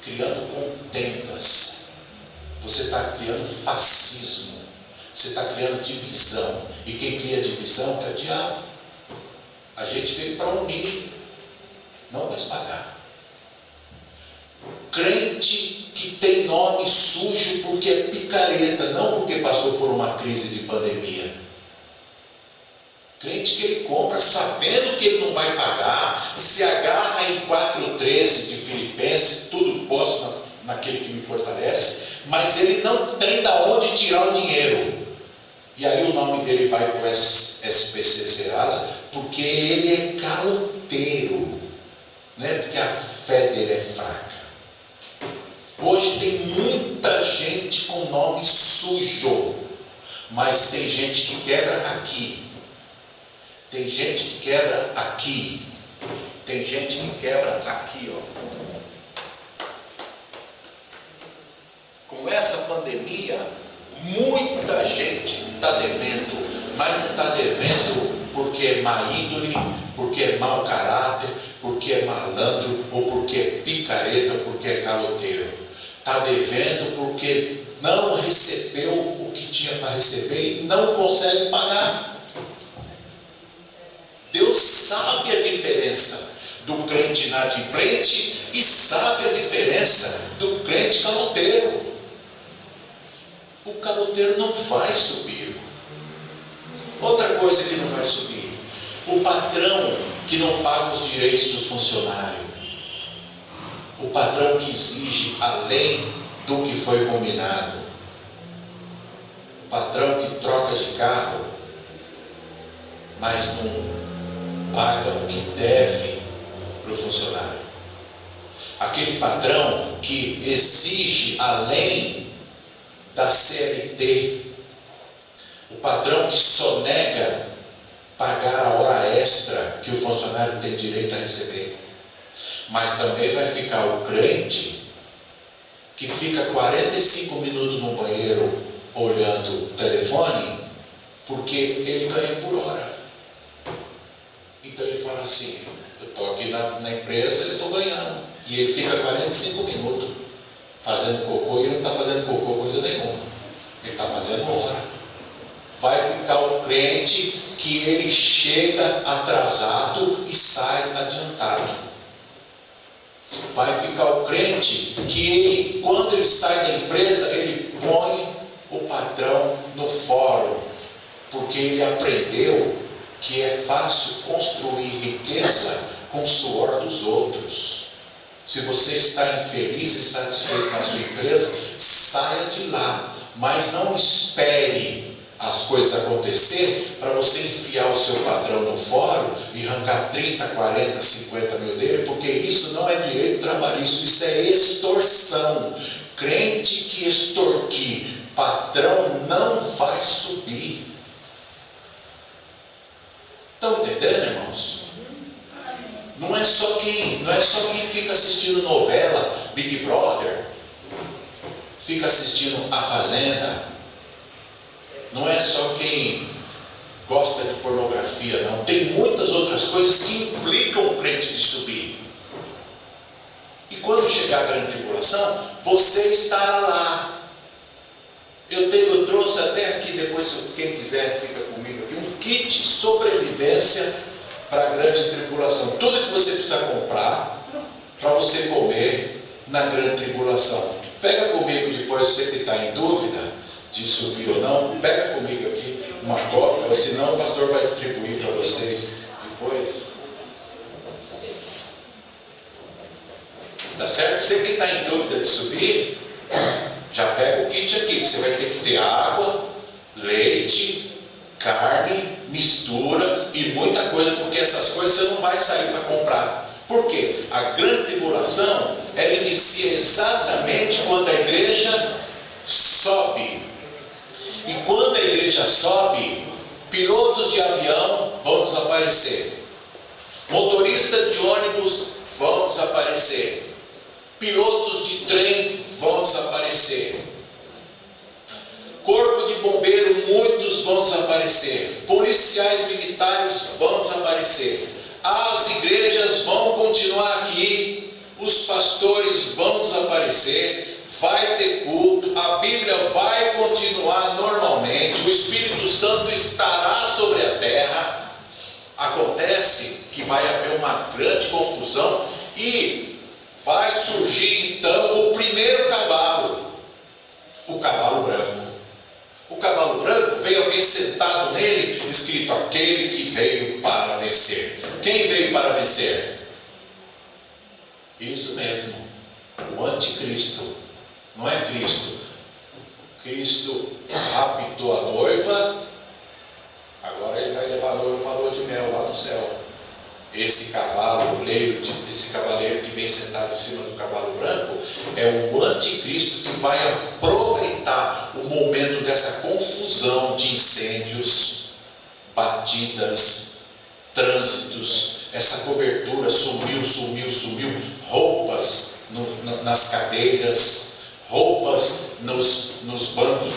criando contendas. Você está criando fascismo. Você está criando divisão. E quem cria divisão é o diabo. A gente veio para unir, não para espagar. Crente que tem nome sujo porque é picareta, não porque passou por uma crise de pandemia. Crente que ele compra sabendo que ele não vai pagar, se agarra em 4,13 de Filipenses, tudo posso naquele que me fortalece, mas ele não tem da onde tirar o dinheiro. E aí o nome dele vai para o SPC Serasa, porque ele é caloteiro, não é porque a fé dele é fraca. Hoje tem muita gente com nome sujo, mas tem gente que quebra aqui, tem gente que quebra aqui, tem gente que quebra aqui, ó. Com essa pandemia, muita gente está devendo, mas não está devendo porque é má índole, porque é mau caráter, porque é malandro, ou porque é picareta, porque é caloteiro. Está devendo porque não recebeu o que tinha para receber e não consegue pagar. Deus sabe a diferença do crente inadimplente e sabe a diferença do crente caloteiro. O caloteiro não vai subir. Outra coisa que não vai subir: o patrão que não paga os direitos dos funcionários. O patrão que exige além do que foi combinado. O patrão que troca de carro, mas não paga o que deve para o funcionário. Aquele patrão que exige além da CLT. O patrão que sonega pagar a hora extra que o funcionário tem direito a receber. Mas também vai ficar o crente que fica 45 minutos no banheiro olhando o telefone, porque ele ganha por hora. Então ele fala assim: eu estou aqui na empresa, eu estou ganhando. E ele fica 45 minutos fazendo cocô, e ele não está fazendo cocô coisa nenhuma. Ele está fazendo hora. Vai ficar o crente que ele chega atrasado e sai adiantado. Vai ficar o crente que ele, quando ele sai da empresa, ele põe o patrão no fórum, porque ele aprendeu que é fácil construir riqueza com o suor dos outros. Se você está infeliz e satisfeito na sua empresa, saia de lá, mas não espere as coisas acontecer para você enfiar o seu patrão no fórum e arrancar 30, 40, 50 mil dele, porque isso não é direito trabalhista, isso é extorsão. Crente que extorquir patrão não vai subir. Estão entendendo, irmãos? Não é só quem fica assistindo novela, Big Brother, fica assistindo A Fazenda. Não é só quem gosta de pornografia, não. Tem muitas outras coisas que implicam o crente de subir. E quando chegar a grande tribulação, você estará lá. Eu trouxe até aqui, depois quem quiser fica comigo aqui, um kit sobrevivência para a grande tribulação. Tudo que você precisa comprar para você comer na grande tribulação. Pega comigo depois, você que está em dúvida de subir ou não, pega comigo aqui uma cópia, ou senão o pastor vai distribuir para vocês depois. Tá certo? Você que está em dúvida de subir, já pega o kit aqui, que você vai ter que ter água, leite, carne, mistura e muita coisa, porque essas coisas você não vai sair para comprar. Por quê? A grande tribulação, ela inicia exatamente quando a igreja sobe. E quando a igreja sobe, pilotos de avião vão desaparecer, motoristas de ônibus vão desaparecer, pilotos de trem vão desaparecer, corpo de bombeiro, muitos vão desaparecer, policiais militares vão desaparecer, as igrejas vão continuar aqui, os pastores vão desaparecer, vai ter culto, a Bíblia vai continuar normalmente, o Espírito Santo estará sobre a terra. Acontece que vai haver uma grande confusão e vai surgir então o primeiro cavalo, o cavalo branco. O cavalo branco, veio alguém sentado nele, escrito: aquele que veio para vencer. Quem veio para vencer? Isso mesmo, o anticristo. Não é Cristo. Cristo raptou a noiva, agora ele vai levar a noiva para a lua de mel lá no céu. Esse cavaleiro que vem sentado em cima do cavalo branco é o anticristo, que vai aproveitar o momento dessa confusão de incêndios, batidas, trânsitos, essa cobertura sumiu, roupas nas cadeiras, roupas nos bancos,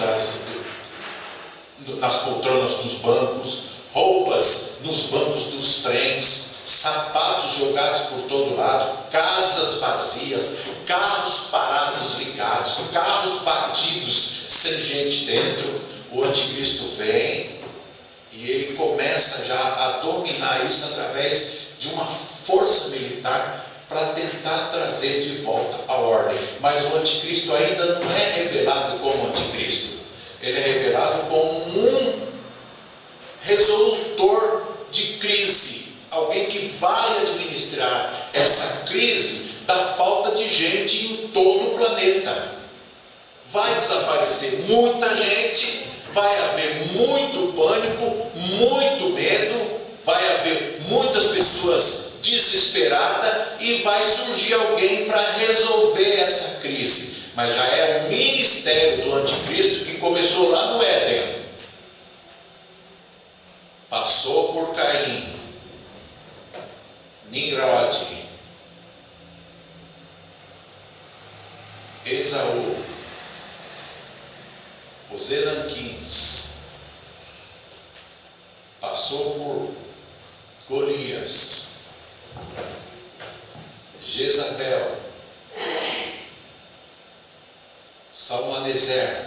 nas poltronas dos bancos, roupas nos bancos dos trens, sapatos jogados por todo lado, casas vazias, carros parados ligados, carros batidos sem gente dentro. O anticristo vem e ele começa já a dominar isso através de uma força militar para tentar trazer de volta a ordem. Mas o anticristo ainda não é revelado como anticristo. Ele é revelado como um resolutor de crise, alguém que vai administrar essa crise da falta de gente em todo o planeta. Vai desaparecer muita gente, vai haver muito pânico, muito medo, vai haver muitas pessoas desesperadas e vai surgir alguém para resolver essa crise. Mas já é o ministério do anticristo que começou lá no Éden. Passou por Caim, Nimrod, Esaú, os Enaquins, passou por Golias, Jezabel, Salmaneser,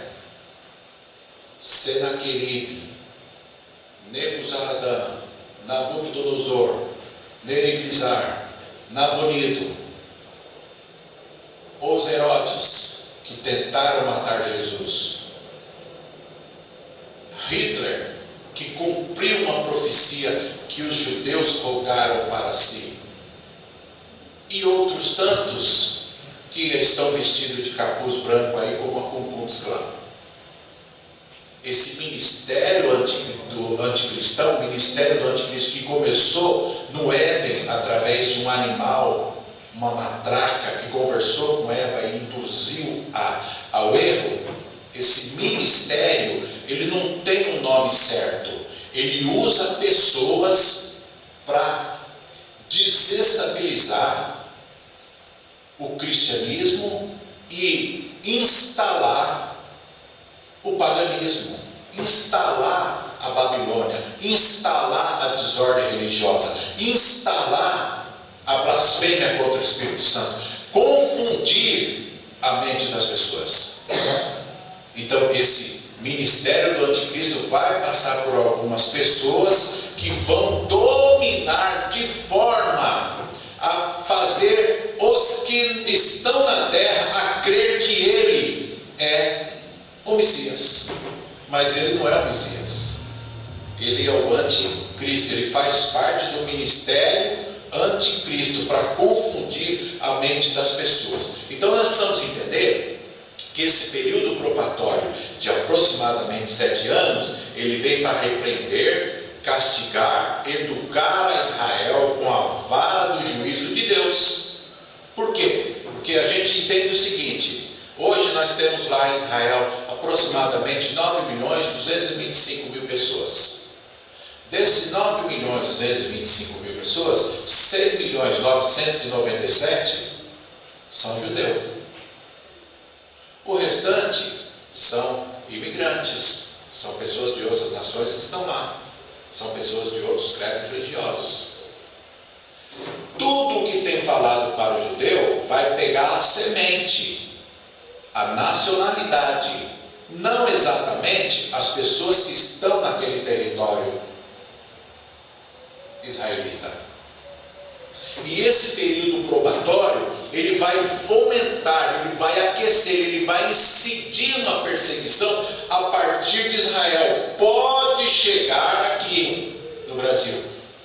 Senaqueribe, Nebuzaradã, Nabucodonosor, Neriglisar, Nabonido, os Herodes, que tentaram matar Jesus, Hitler, que cumpriu uma profecia que os judeus rogaram para si, e outros tantos que estão vestidos de capuz branco aí, como a Ku Klux Klan. Esse ministério do anticristão, o ministério do anticristo, que começou no Éden através de um animal, uma matraca, que conversou com Eva e induziu ao erro. Esse ministério, ele não tem um nome certo. Ele usa pessoas para desestabilizar o cristianismo e instalar o paganismo, instalar a Babilônia, instalar a desordem religiosa, instalar a blasfêmia contra o Espírito Santo, confundir a mente das pessoas. Então esse ministério do anticristo vai passar por algumas pessoas que vão dominar de forma a fazer os que estão na terra a crer que ele é o Messias. Mas ele não é o Messias, ele é o anticristo, ele faz parte do ministério anticristo para confundir a mente das pessoas. Então nós precisamos entender que esse período probatório de aproximadamente 7 anos, ele vem para repreender, castigar, educar a Israel com a vara do juízo de Deus. Por quê? Porque a gente entende o seguinte: hoje nós temos lá em Israel aproximadamente 9.225.000 pessoas. Desses 9.225.000 pessoas, 6.997.000 são judeus. O restante são imigrantes, são pessoas de outras nações que estão lá, são pessoas de outros credos religiosos. Tudo que tem falado para o judeu vai pegar a semente, a nacionalidade, não exatamente as pessoas que estão naquele território israelita. E esse período probatório, ele vai fomentar, ele vai aquecer, ele vai incidir uma perseguição a partir de Israel. Pode chegar aqui no Brasil,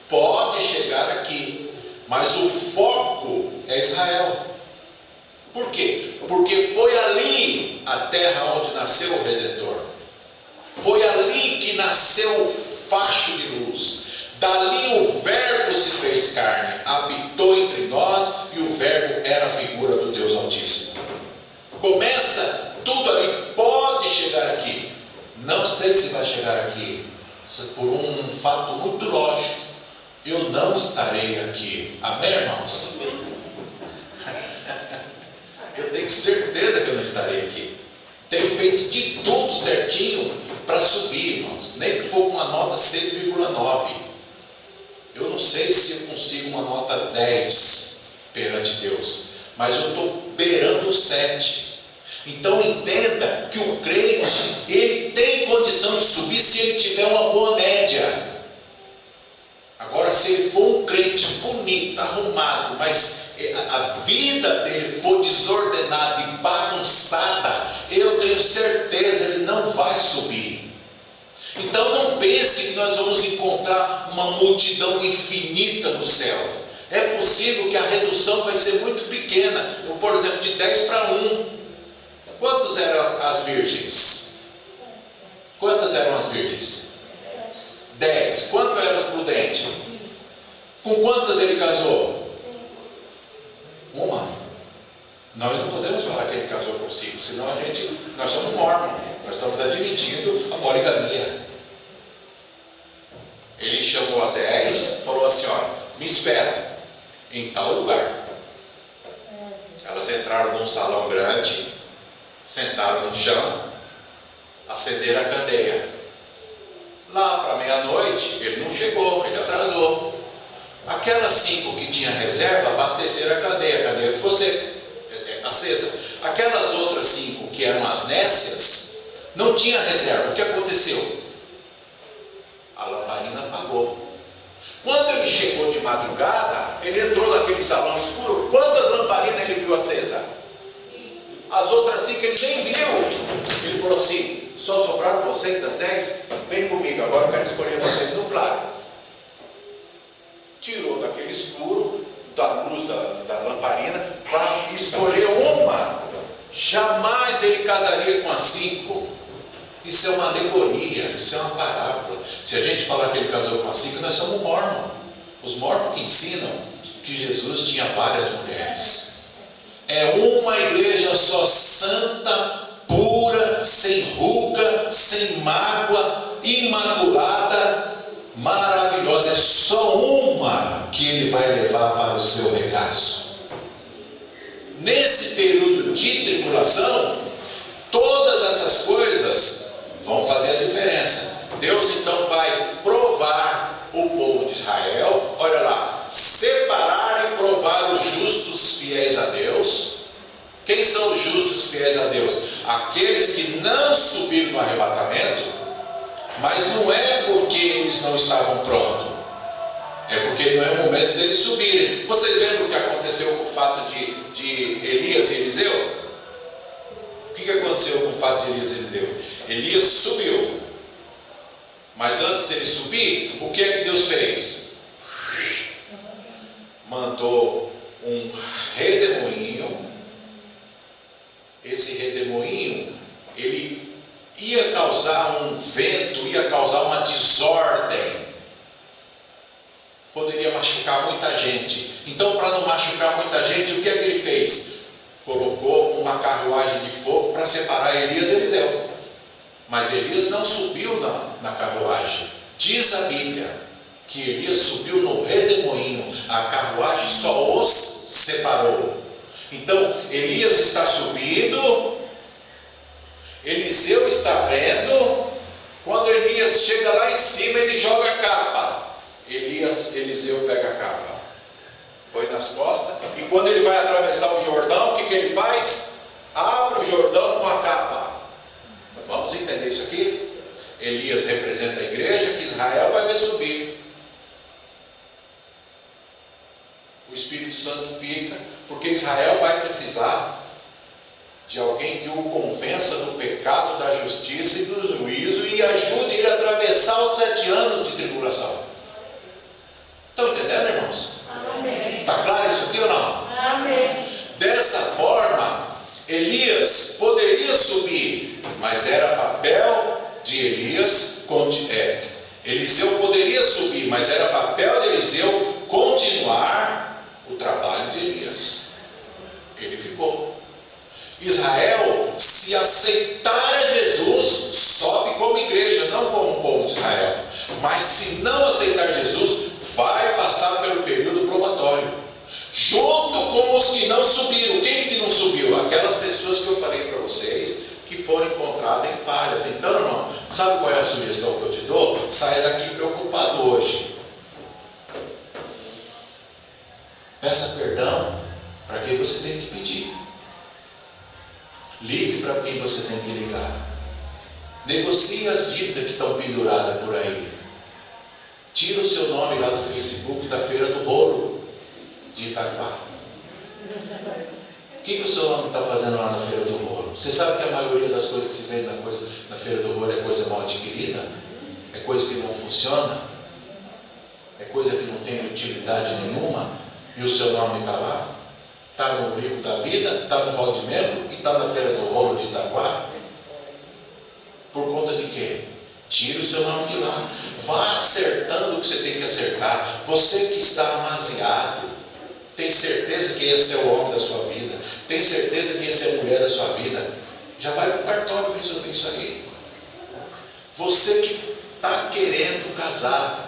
pode chegar aqui, mas o foco é Israel. Por quê? Porque foi ali a terra onde nasceu o Redentor, foi ali que nasceu o facho de luz. Dali o verbo se fez carne, habitou entre nós, e o verbo era a figura do Deus Altíssimo. Começa tudo ali, pode chegar aqui. Não sei se vai chegar aqui, por um fato muito lógico: eu não estarei aqui. Amém, irmãos? Eu tenho certeza que eu não estarei aqui. Tenho feito de tudo certinho para subir, irmãos, nem que for uma nota 6,9. Eu não sei se eu consigo uma nota 10 perante Deus, mas eu estou beirando o 7. Então entenda que o crente, ele tem condição de subir se ele tiver uma boa média. Agora, se ele for um crente bonito, arrumado, mas a vida dele for desordenada e bagunçada, eu tenho certeza, ele não vai subir. Então não pense que nós vamos encontrar uma multidão infinita no céu. É possível que a redução vai ser muito pequena, por exemplo, de 10 para 1. Quantos eram as virgens? Quantas eram as virgens? 10. Quanto eram os prudentes? Com quantas ele casou? Uma. Nós não podemos falar que ele casou com 5, senão nós somos mormons, nós estamos admitindo a poligamia. Ele chamou as 10, falou assim: ó, me espera em tal lugar. Elas entraram num salão grande, sentaram no chão, acenderam a candeia. Lá para meia-noite, ele não chegou, ele atrasou. Aquelas 5 que tinha reserva, abasteceram a candeia ficou acesa. Aquelas outras 5 que eram as nécias, não tinha reserva. O que aconteceu? A lamparina apagou. Quando ele chegou de madrugada, ele entrou naquele salão escuro. Quantas lamparinas ele viu acesa? As outras 5 ele nem viu. Ele falou assim: só sobraram vocês das 10? Vem comigo, agora eu quero escolher vocês no claro. Tirou daquele escuro, da luz da lamparina, para escolher uma. Jamais ele casaria com as 5. Isso é uma alegoria, isso é uma parábola. Se a gente falar que ele casou com as 5, nós somos mormons. Os mormons que ensinam que Jesus tinha várias mulheres. É uma igreja só, santa, pura, sem ruga, sem mágoa, imaculada, maravilhosa. É só uma que ele vai levar para o seu regaço. Nesse período de tribulação, todas essas coisas vão fazer a diferença. Deus então que não subiram no arrebatamento, mas não é porque eles não estavam prontos, é porque não é o momento deles subirem. Vocês lembram o que aconteceu com o fato de Elias e Eliseu? O que aconteceu com o fato de Elias e Eliseu? Elias subiu, mas antes dele subir, o que é que Deus fez? Mandou um redemoinho. Esse redemoinho, ele ia causar um vento, ia causar uma desordem, poderia machucar muita gente. Então, para não machucar muita gente, o que é que ele fez? Colocou uma carruagem de fogo para separar Elias e Eliseu. Mas Elias não subiu na carruagem. Diz a Bíblia que Elias subiu no redemoinho, a carruagem só os separou. Então, Elias está subindo, Eliseu está vendo. Quando Elias chega lá em cima, ele joga a capa. Eliseu pega a capa, põe nas costas, e quando ele vai atravessar o Jordão, o que ele faz? Abre o Jordão com a capa. Vamos entender isso aqui? Elias representa a igreja que Israel vai ver subir. O Espírito Santo fica, porque Israel vai precisar de alguém que o convença do pecado, da justiça e do juízo e ajude ele a atravessar os 7 anos de tribulação. Estão entendendo, irmãos? Amém. Está claro isso aqui ou não? Amém. Dessa forma, Elias poderia subir, mas era papel de Elias, Eliseu poderia subir, mas era papel de Eliseu continuar o trabalho de Elias. Ele ficou. Israel, se aceitar a Jesus, sobe como igreja, não como povo de Israel. Mas se não aceitar Jesus, vai passar pelo período probatório, junto com os que não subiram. Quem que não subiu? Aquelas pessoas que eu falei para vocês, que foram encontradas em falhas. Então, irmão, sabe qual é a sugestão que eu te dou? Saia daqui preocupado hoje. Peça perdão para quem você tem que pedir. Ligue para quem você tem que ligar. Negocie as dívidas que estão penduradas por aí. Tira o seu nome lá do Facebook da Feira do Rolo de Itaquá. O que o seu nome está fazendo lá na Feira do Rolo? Você sabe que a maioria das coisas que se vende na Feira do Rolo é coisa mal adquirida? É coisa que não funciona? É coisa que não tem utilidade nenhuma? E o seu nome está lá? Está no livro da vida, está no rol de membro e está na Feira do Rolo de Itaquá? Por conta de quê? Tira o seu nome de lá. Vá acertando o que você tem que acertar. Você que está amaziado, tem certeza que esse é o homem da sua vida, tem certeza que esse é a mulher da sua vida, já vai para o cartório resolver isso aí. Você que está querendo casar,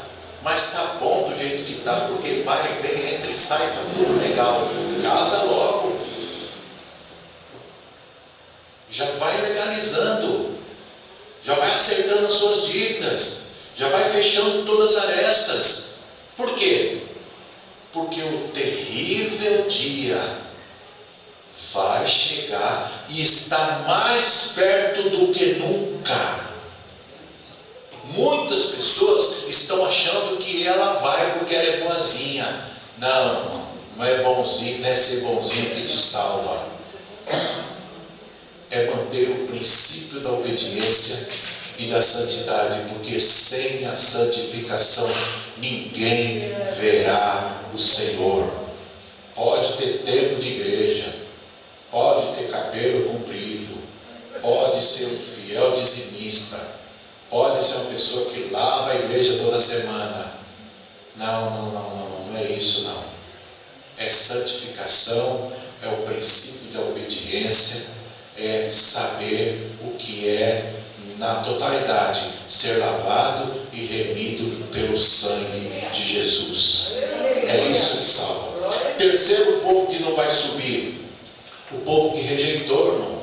mas está bom do jeito que está, porque vai e vem, entra e sai, está tudo legal, casa logo. Já vai legalizando, já vai acertando as suas dívidas, já vai fechando todas as arestas. Por quê? Porque o terrível dia vai chegar e está mais perto do que nunca. Muitas pessoas estão achando que ela vai porque ela é boazinha. Não, não é bonzinho, não é ser bonzinho que te salva. É manter o princípio da obediência e da santidade, porque sem a santificação ninguém verá o Senhor. Pode ter tempo de igreja, pode ter cabelo comprido, pode ser um fiel dizimista, pode ser uma pessoa que lava a igreja toda semana. Não é isso não. É santificação, é o princípio da obediência, é saber o que é na totalidade, ser lavado e remido pelo sangue de Jesus. É isso que salva. Terceiro povo que não vai subir, o povo que rejeitou, irmão.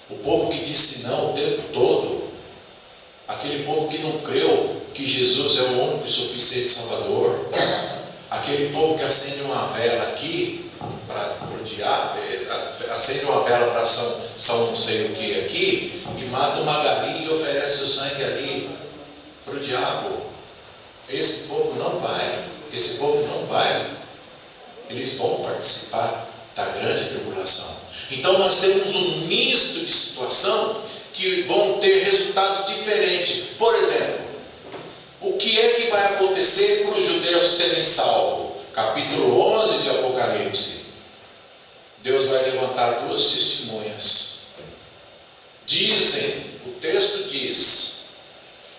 O povo que disse não o tempo todo. Aquele povo que não creu que Jesus é o único e suficiente Salvador. Aquele povo que acende uma vela aqui para o diabo, acende uma vela para São não sei o que aqui, e mata uma galinha e oferece o sangue ali para o diabo. Esse povo não vai, eles vão participar da grande tribulação. Então nós temos um misto de situação que vão ter resultados diferentes. Por exemplo, o que é que vai acontecer para os judeus serem salvos? Capítulo 11 de Apocalipse. Deus vai levantar duas testemunhas. Dizem, o texto diz,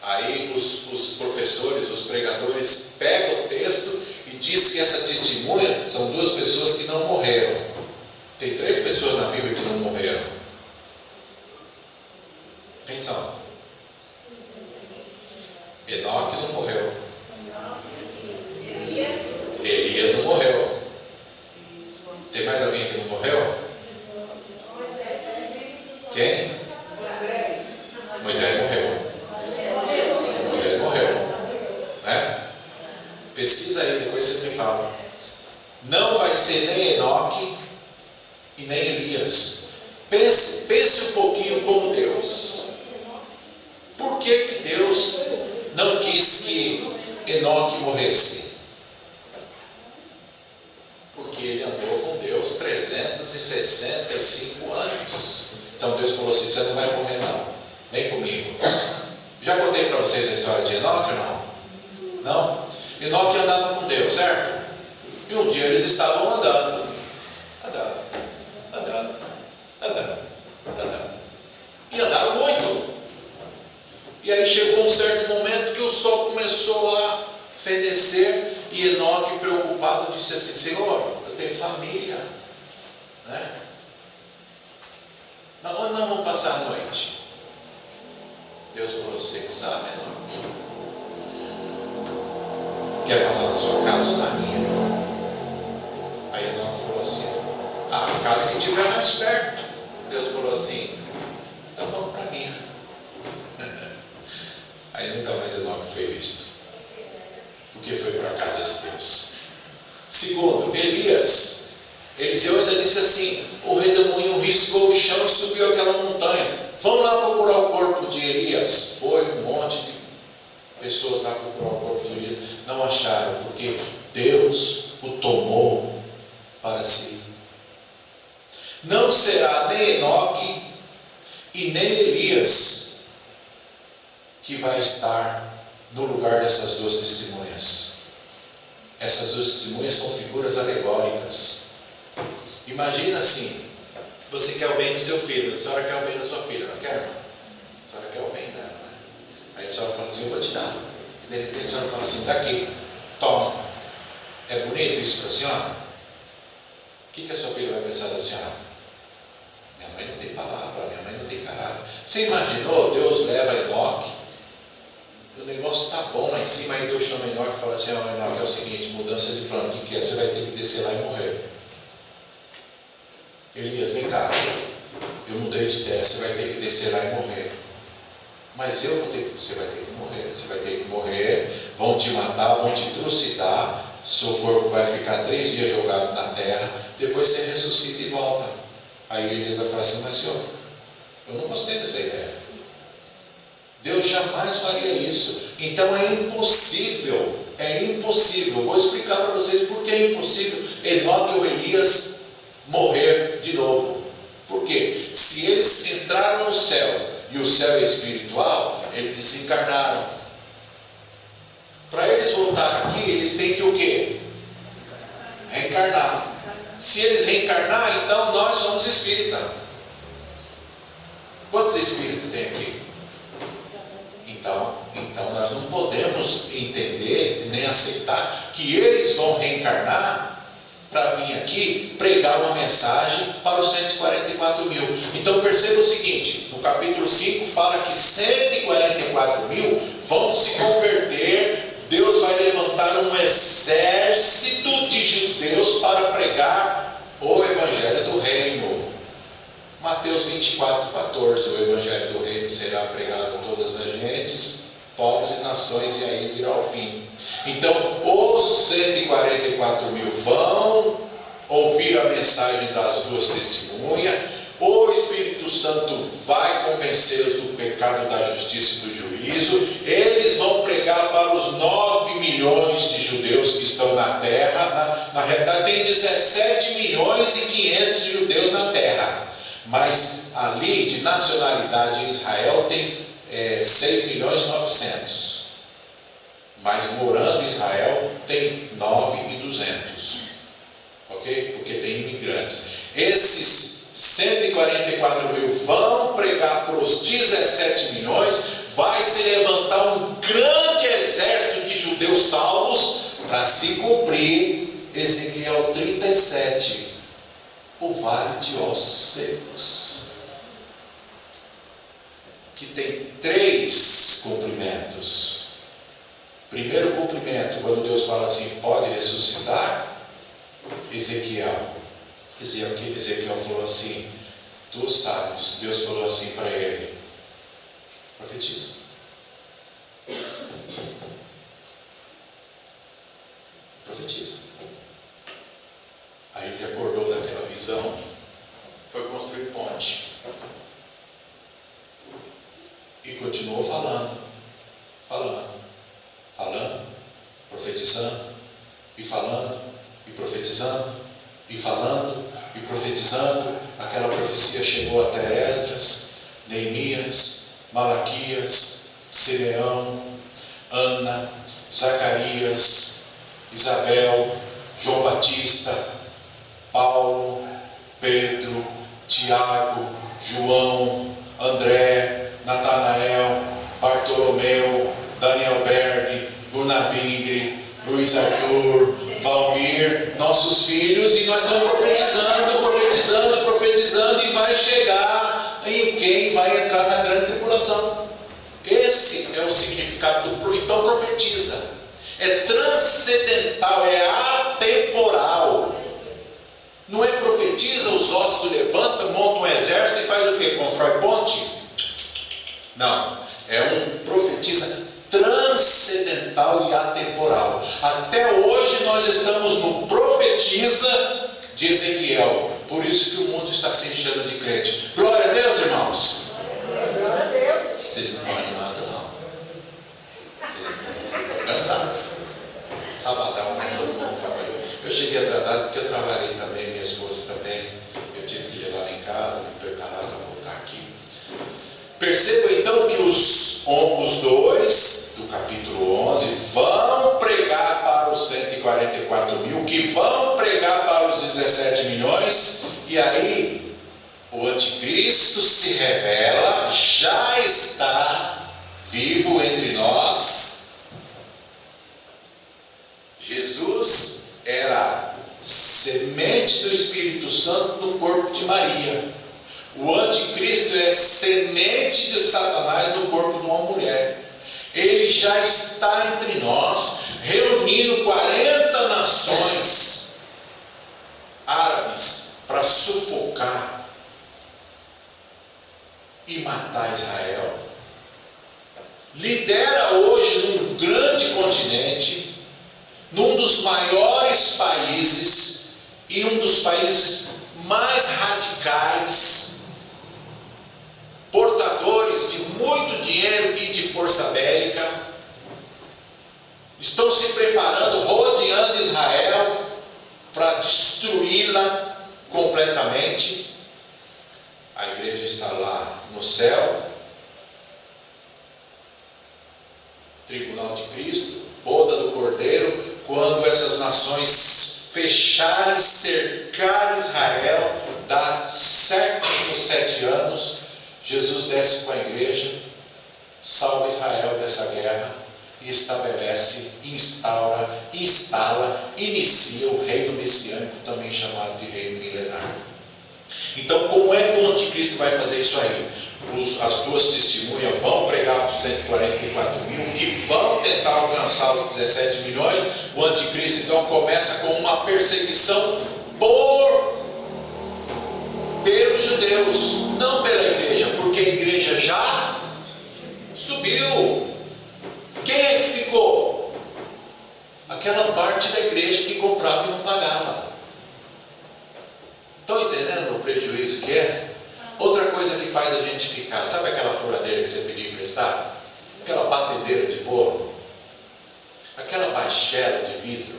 aí os professores, os pregadores pegam o texto e diz que essa testemunha são duas pessoas que não morreram. Tem 3 pessoas na Bíblia que não morreram. Quem são? Enoque não morreu. Elias não morreu. Tem mais alguém que não morreu? Quem? Moisés morreu. Moisés morreu. Né? Pesquisa aí, depois você me fala. Não vai ser nem Enoque e nem Elias. Pense um pouquinho como Deus. Por que Deus não quis que Enoque morresse? Porque ele andou com Deus 365 anos. Então Deus falou assim: você não vai morrer não, nem comigo. Já contei para vocês a história de Enoque ou não? Não? Enoque andava com Deus, certo? E um dia eles estavam andando. E andaram muito. E aí chegou um certo momento que o sol começou a fenecer, e Enoque, preocupado, disse assim: Senhor, eu tenho família, né? Onde nós vamos passar a noite? Deus falou: você que sabe, Enoque. Quer passar na sua casa ou na minha? Aí Enoque falou assim: a casa que tiver mais perto. Deus falou assim: então vamos para a minha. Aí nunca mais Enoque foi visto, porque foi para a casa de Deus. Segundo, Elias, Eliseu ainda disse assim: o redemoinho riscou o chão e subiu aquela montanha. Vamos lá procurar o corpo de Elias. Foi um monte de pessoas lá procurar o corpo de Elias. Não acharam, porque Deus o tomou para si. Não será nem Enoque e nem Elias que vai estar no lugar dessas duas testemunhas. Essas duas testemunhas são figuras alegóricas. Imagina assim: você quer o bem do seu filho, a senhora quer o bem da sua filha, não quer? A senhora quer o bem dela, né? Aí a senhora fala assim: eu vou te dar. E de repente a senhora fala assim: está aqui, toma. É bonito isso para a senhora? O que a sua filha vai pensar da senhora? Minha mãe não tem palavra, minha mãe não tem caráter. Você imaginou? Deus leva Enoque, o negócio está bom lá em cima, aí Deus chama Enoque e fala assim: Enoque, é o seguinte, mudança de plano, o que é? Você vai ter que descer lá e morrer. Elias, vem cá, eu mudei de ideia, você vai ter que descer lá e morrer. Mas você vai ter que morrer, vão te matar, vão te trucidar, seu corpo vai ficar 3 dias jogado na terra, depois você ressuscita e volta. Aí Elias vai falar assim: mas senhor, eu não gostei dessa ideia. Deus jamais faria isso. Então é impossível. Vou explicar para vocês por que é impossível Enoque ou Elias morrer de novo. Por quê? Se eles entraram no céu, e o céu é espiritual, eles desencarnaram. Para eles voltar aqui, eles têm que o quê? Reencarnar. Se eles reencarnar, então nós somos espíritas. Quantos espíritos tem aqui? Então nós não podemos entender nem aceitar que eles vão reencarnar para vir aqui pregar uma mensagem para os 144 mil. Então perceba o seguinte: no capítulo 5 fala que 144 mil vão se converter. Deus vai levantar um exército de judeus para pregar o Evangelho do Reino. Mateus 24:14, o Evangelho do Reino será pregado a todas as gentes, povos e nações, e aí virá o fim. Então, os 144 mil vão ouvir a mensagem das duas testemunhas, o Espírito Santo vai convencê-los do pecado, da justiça e do juízo. Eles vão pregar para os 9 milhões de judeus que estão na terra. Na realidade tem 17 milhões e 500 judeus na terra, mas ali de nacionalidade em Israel tem 6 milhões e 900, mas morando em Israel tem 9.200, ok? Porque tem imigrantes. Esses 144 mil vão pregar para os 17 milhões, vai se levantar um grande exército de judeus salvos para se cumprir Ezequiel 37, o vale de ossos secos, que tem 3 cumprimentos. Primeiro cumprimento, quando Deus fala assim, pode ressuscitar, Ezequiel falou assim, tu sabes, Deus falou assim para ele, profetiza. Profetiza. Aí ele acordou daquela visão, foi construir ponte e continuou falando, profetizando e falando e profetizando e falando e profetizando. Aquela profecia chegou até Esdras, Neemias, Malaquias, Simeão, Ana, Zacarias, Isabel, João Batista, Paulo, Pedro, Tiago, João, André, Natanael, Bartolomeu, Daniel Berg, Gunavingre, Luiz Arthur, Valmir, nossos filhos, e nós estamos profetizando, e vai chegar em quem vai entrar na grande tribulação. Esse é o significado do então profetiza. É transcendental, é atemporal. Não é profetiza, os ossos se levantam, monta um exército e faz o quê? Constrói ponte? Não, é um profetiza transcendental e atemporal. Até hoje nós estamos no profetiza de Ezequiel. Por isso que o mundo está se enchendo de crente. Glória a Deus, irmãos. Glória a Deus. Vocês não estão animados, não. Vocês estão cansados. Sabadão, mas todo mundo trabalhou. Eu cheguei atrasado porque eu trabalhei também, minha esposa também. Eu tive que levar em casa, me preparar para voltar aqui. Perceba então que os dois do capítulo 11 vão pregar para os 144 mil, que vão pregar para os 17 milhões, e aí o anticristo se revela, já está vivo entre nós. Jesus era semente do Espírito Santo no corpo de Maria. O anticristo é semente de Satanás no corpo de uma mulher. Ele já está entre nós, reunindo 40 nações árabes para sufocar e matar Israel. Lidera hoje num grande continente, num dos maiores países e um dos países mais radicais, portadores de muito dinheiro e de força bélica, estão se preparando, rodeando Israel para destruí-la completamente. A igreja está lá no céu, tribunal de Cristo, boda do Cordeiro. Quando essas nações fecharem, cercarem Israel, dá certo nos 7 anos, Jesus desce com a igreja, salva Israel dessa guerra e estabelece, inicia o reino messiânico, também chamado de reino milenar. Então, como é que o anticristo vai fazer isso aí? As duas testemunhas vão pregar para os 144 mil, que vão tentar alcançar os 17 milhões. O anticristo então começa com uma perseguição pelos judeus, não pela igreja, porque a igreja já subiu. Quem é que ficou? Aquela parte da igreja que comprava e não pagava. prejuízo que é? Outra coisa que faz a gente ficar, sabe aquela furadeira que você pediu emprestado? Aquela batedeira de bolo? Aquela baixela de vidro?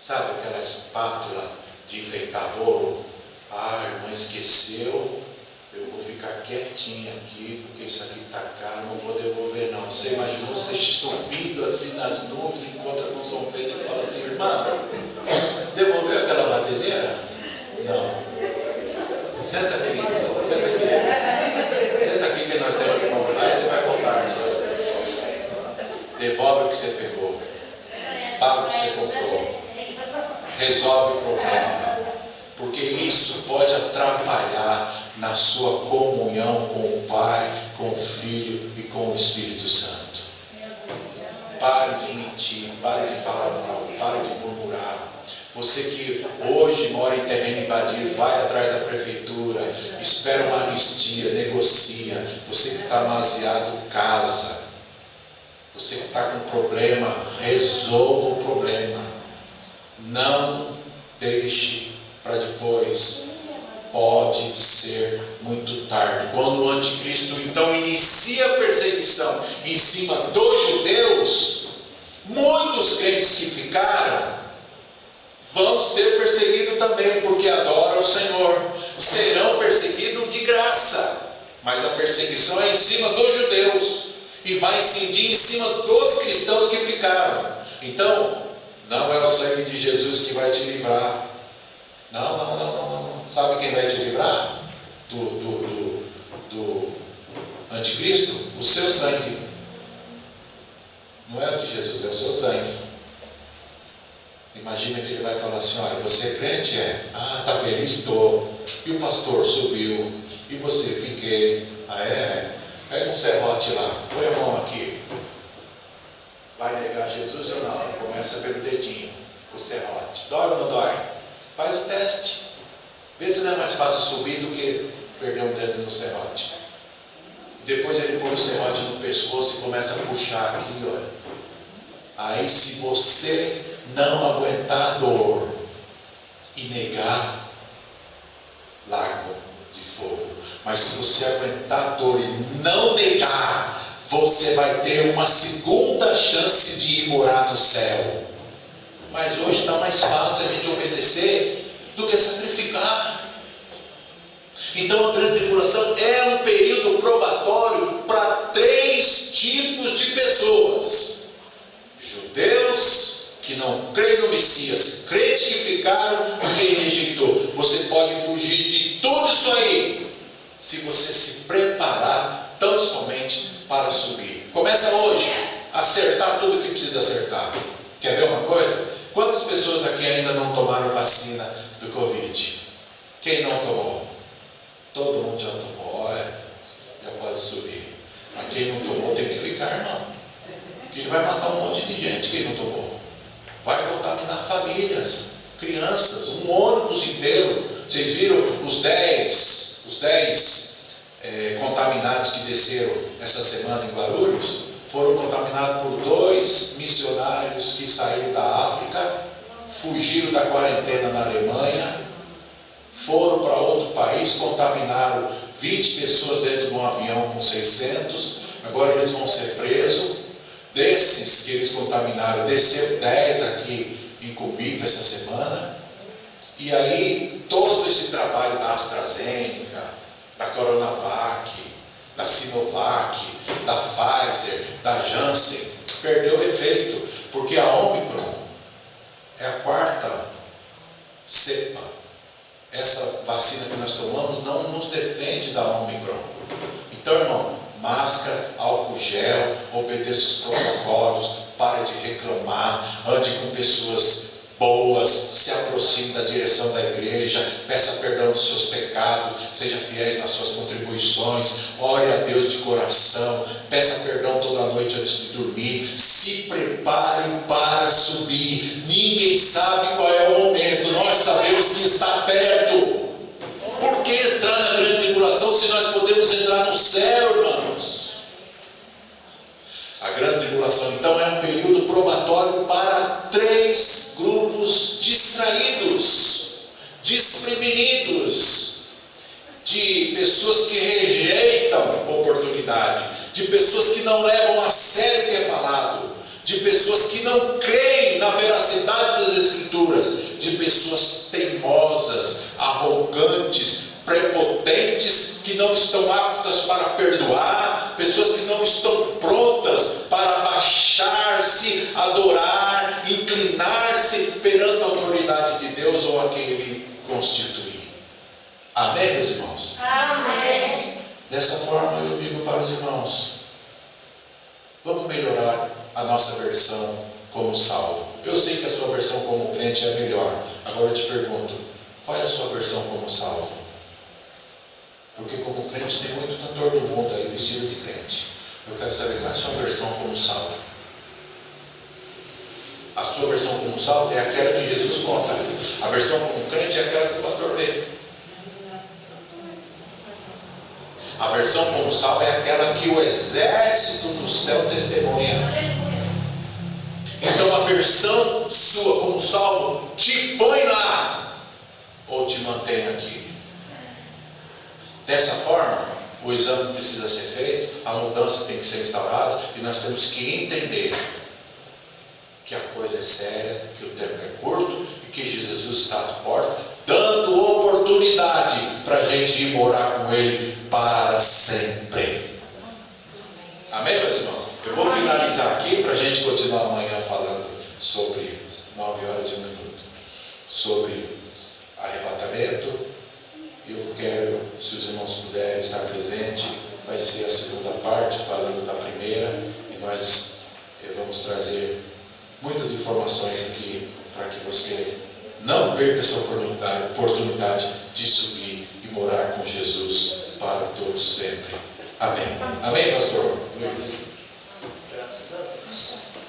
Sabe aquela espátula de enfeitar bolo? Ah, a irmã esqueceu, eu vou ficar quietinha aqui, porque isso aqui está caro, não vou devolver não. Você imaginou você subindo assim nas nuvens, encontra com São Pedro e fala assim: irmã, devolveu aquela batedeira? Não. Senta aqui, senta aqui. Senta aqui que nós temos que comprar e você vai contar. Devolve o que você pegou. Paga o que você comprou. Resolve o problema. Porque isso pode atrapalhar na sua comunhão com o Pai, com o Filho e com o Espírito Santo. Pare de mentir, pare de falar mal, pare de murmurar. Você que hoje mora em terreno invadido, vai atrás da prefeitura, espera uma anistia, negocia. Você que está amaziado, casa. Você que está com problema, resolva o problema. Não deixe para depois. Pode ser muito tarde. Quando o anticristo então inicia a perseguição em cima dos judeus, muitos crentes que ficaram vão ser perseguidos também, porque adoram o Senhor. Serão perseguidos de graça, mas a perseguição é em cima dos judeus e vai incidir em cima dos cristãos que ficaram. Então, não é o sangue de Jesus que vai te livrar. Não. Sabe quem vai te livrar do anticristo? O seu sangue. Não é o de Jesus, é o seu sangue. Imagina que ele vai falar assim: olha, você é crente? É. Ah, está feliz? Estou. E o pastor subiu. E você? Fiquei. Ah, é? Pega um serrote lá. Põe a mão aqui. Vai negar Jesus ou não? Começa pelo dedinho. O serrote. Dói ou não dói? Faz o teste. Vê se não é mais fácil subir do que perder um dedo no serrote. Depois ele põe o serrote no pescoço e começa a puxar aqui, olha. Aí se você não aguentar a dor e negar, lago de fogo. Mas se você aguentar a dor e não negar, você vai ter uma segunda chance de ir morar no céu. Mas hoje está mais fácil a gente obedecer do que sacrificar. Então a grande tribulação é um período probatório para 3 tipos de pessoas: judeus que não creem no Messias, crentes que ficaram e quem rejeitou. Você pode fugir de tudo isso aí se você se preparar tão somente para subir. Começa hoje a acertar tudo o que precisa acertar. Quer ver uma coisa? Quantas pessoas aqui ainda não tomaram vacina do Covid? Quem não tomou? Todo mundo já tomou. Olha, já pode subir. Mas quem não tomou tem que ficar, irmão. Porque ele vai matar um monte de gente quem não tomou. Vai contaminar famílias, crianças, um ônibus inteiro. Vocês viram os 10 contaminados que desceram essa semana em Guarulhos? Foram contaminados por 2 missionários que saíram da África, fugiram da quarentena na Alemanha, foram para outro país, contaminaram 20 pessoas dentro de um avião com 600, agora eles vão ser presos. Desses que eles contaminaram, desceram 10 aqui em Cumbica essa semana. E aí todo esse trabalho da AstraZeneca, da Coronavac, da Sinovac, da Pfizer, da Janssen, perdeu efeito, porque a Omicron é a 4ª cepa. Essa vacina que nós tomamos não nos defende da Omicron. Então, irmão, máscara, álcool gel, obedeça os protocolos, pare de reclamar, ande com pessoas boas, se aproxime da direção da igreja, peça perdão dos seus pecados, seja fiéis nas suas contribuições, ore a Deus de coração, peça perdão toda noite antes de dormir, se prepare para subir. Ninguém sabe qual é o momento, nós sabemos que está perto. Por que entrar na grande tribulação se nós podemos entrar no céu, irmãos? A grande tribulação então é um período probatório para 3 grupos distraídos. desprevenidos, de pessoas que rejeitam oportunidade, de pessoas que não levam a sério o que é falado, de pessoas que não creem na veracidade das Escrituras, de pessoas teimosas, arrogantes, prepotentes, que não estão aptas para perdoar, pessoas que não estão prontas para abaixar-se, adorar, inclinar-se perante a autoridade de Deus ou a quem Ele constitui. Amém, meus irmãos? Amém. Dessa forma eu digo para os irmãos, vamos melhorar a nossa versão como salvo. Eu sei que a sua versão como crente é melhor. Agora eu te pergunto, qual é a sua versão como salvo? Porque como crente tem muito cantor do mundo aí vestido de crente. Eu quero saber qual é a sua versão como salvo. A sua versão como salvo é aquela que Jesus conta. A versão como crente é aquela que o pastor vê. A versão como salvo é aquela que o exército do céu testemunha. Então a versão sua como salvo te põe lá ou te mantém aqui. Dessa forma, o exame precisa ser feito, a mudança tem que ser instaurada e nós temos que entender que a coisa é séria, que o tempo é curto e que Jesus está à porta, dando oportunidade para a gente ir morar com Ele para sempre. Amém, meus irmãos? Eu vou finalizar aqui para a gente continuar amanhã falando sobre 9 horas e 1 minuto, sobre arrebatamento. Eu quero, se os irmãos puderem estar presentes, vai ser a segunda parte, falando da primeira, e nós vamos trazer muitas informações aqui para que você não perca essa oportunidade de subir e morar com Jesus para todos sempre. Amém. Amém, pastor Luiz? Graças a Deus.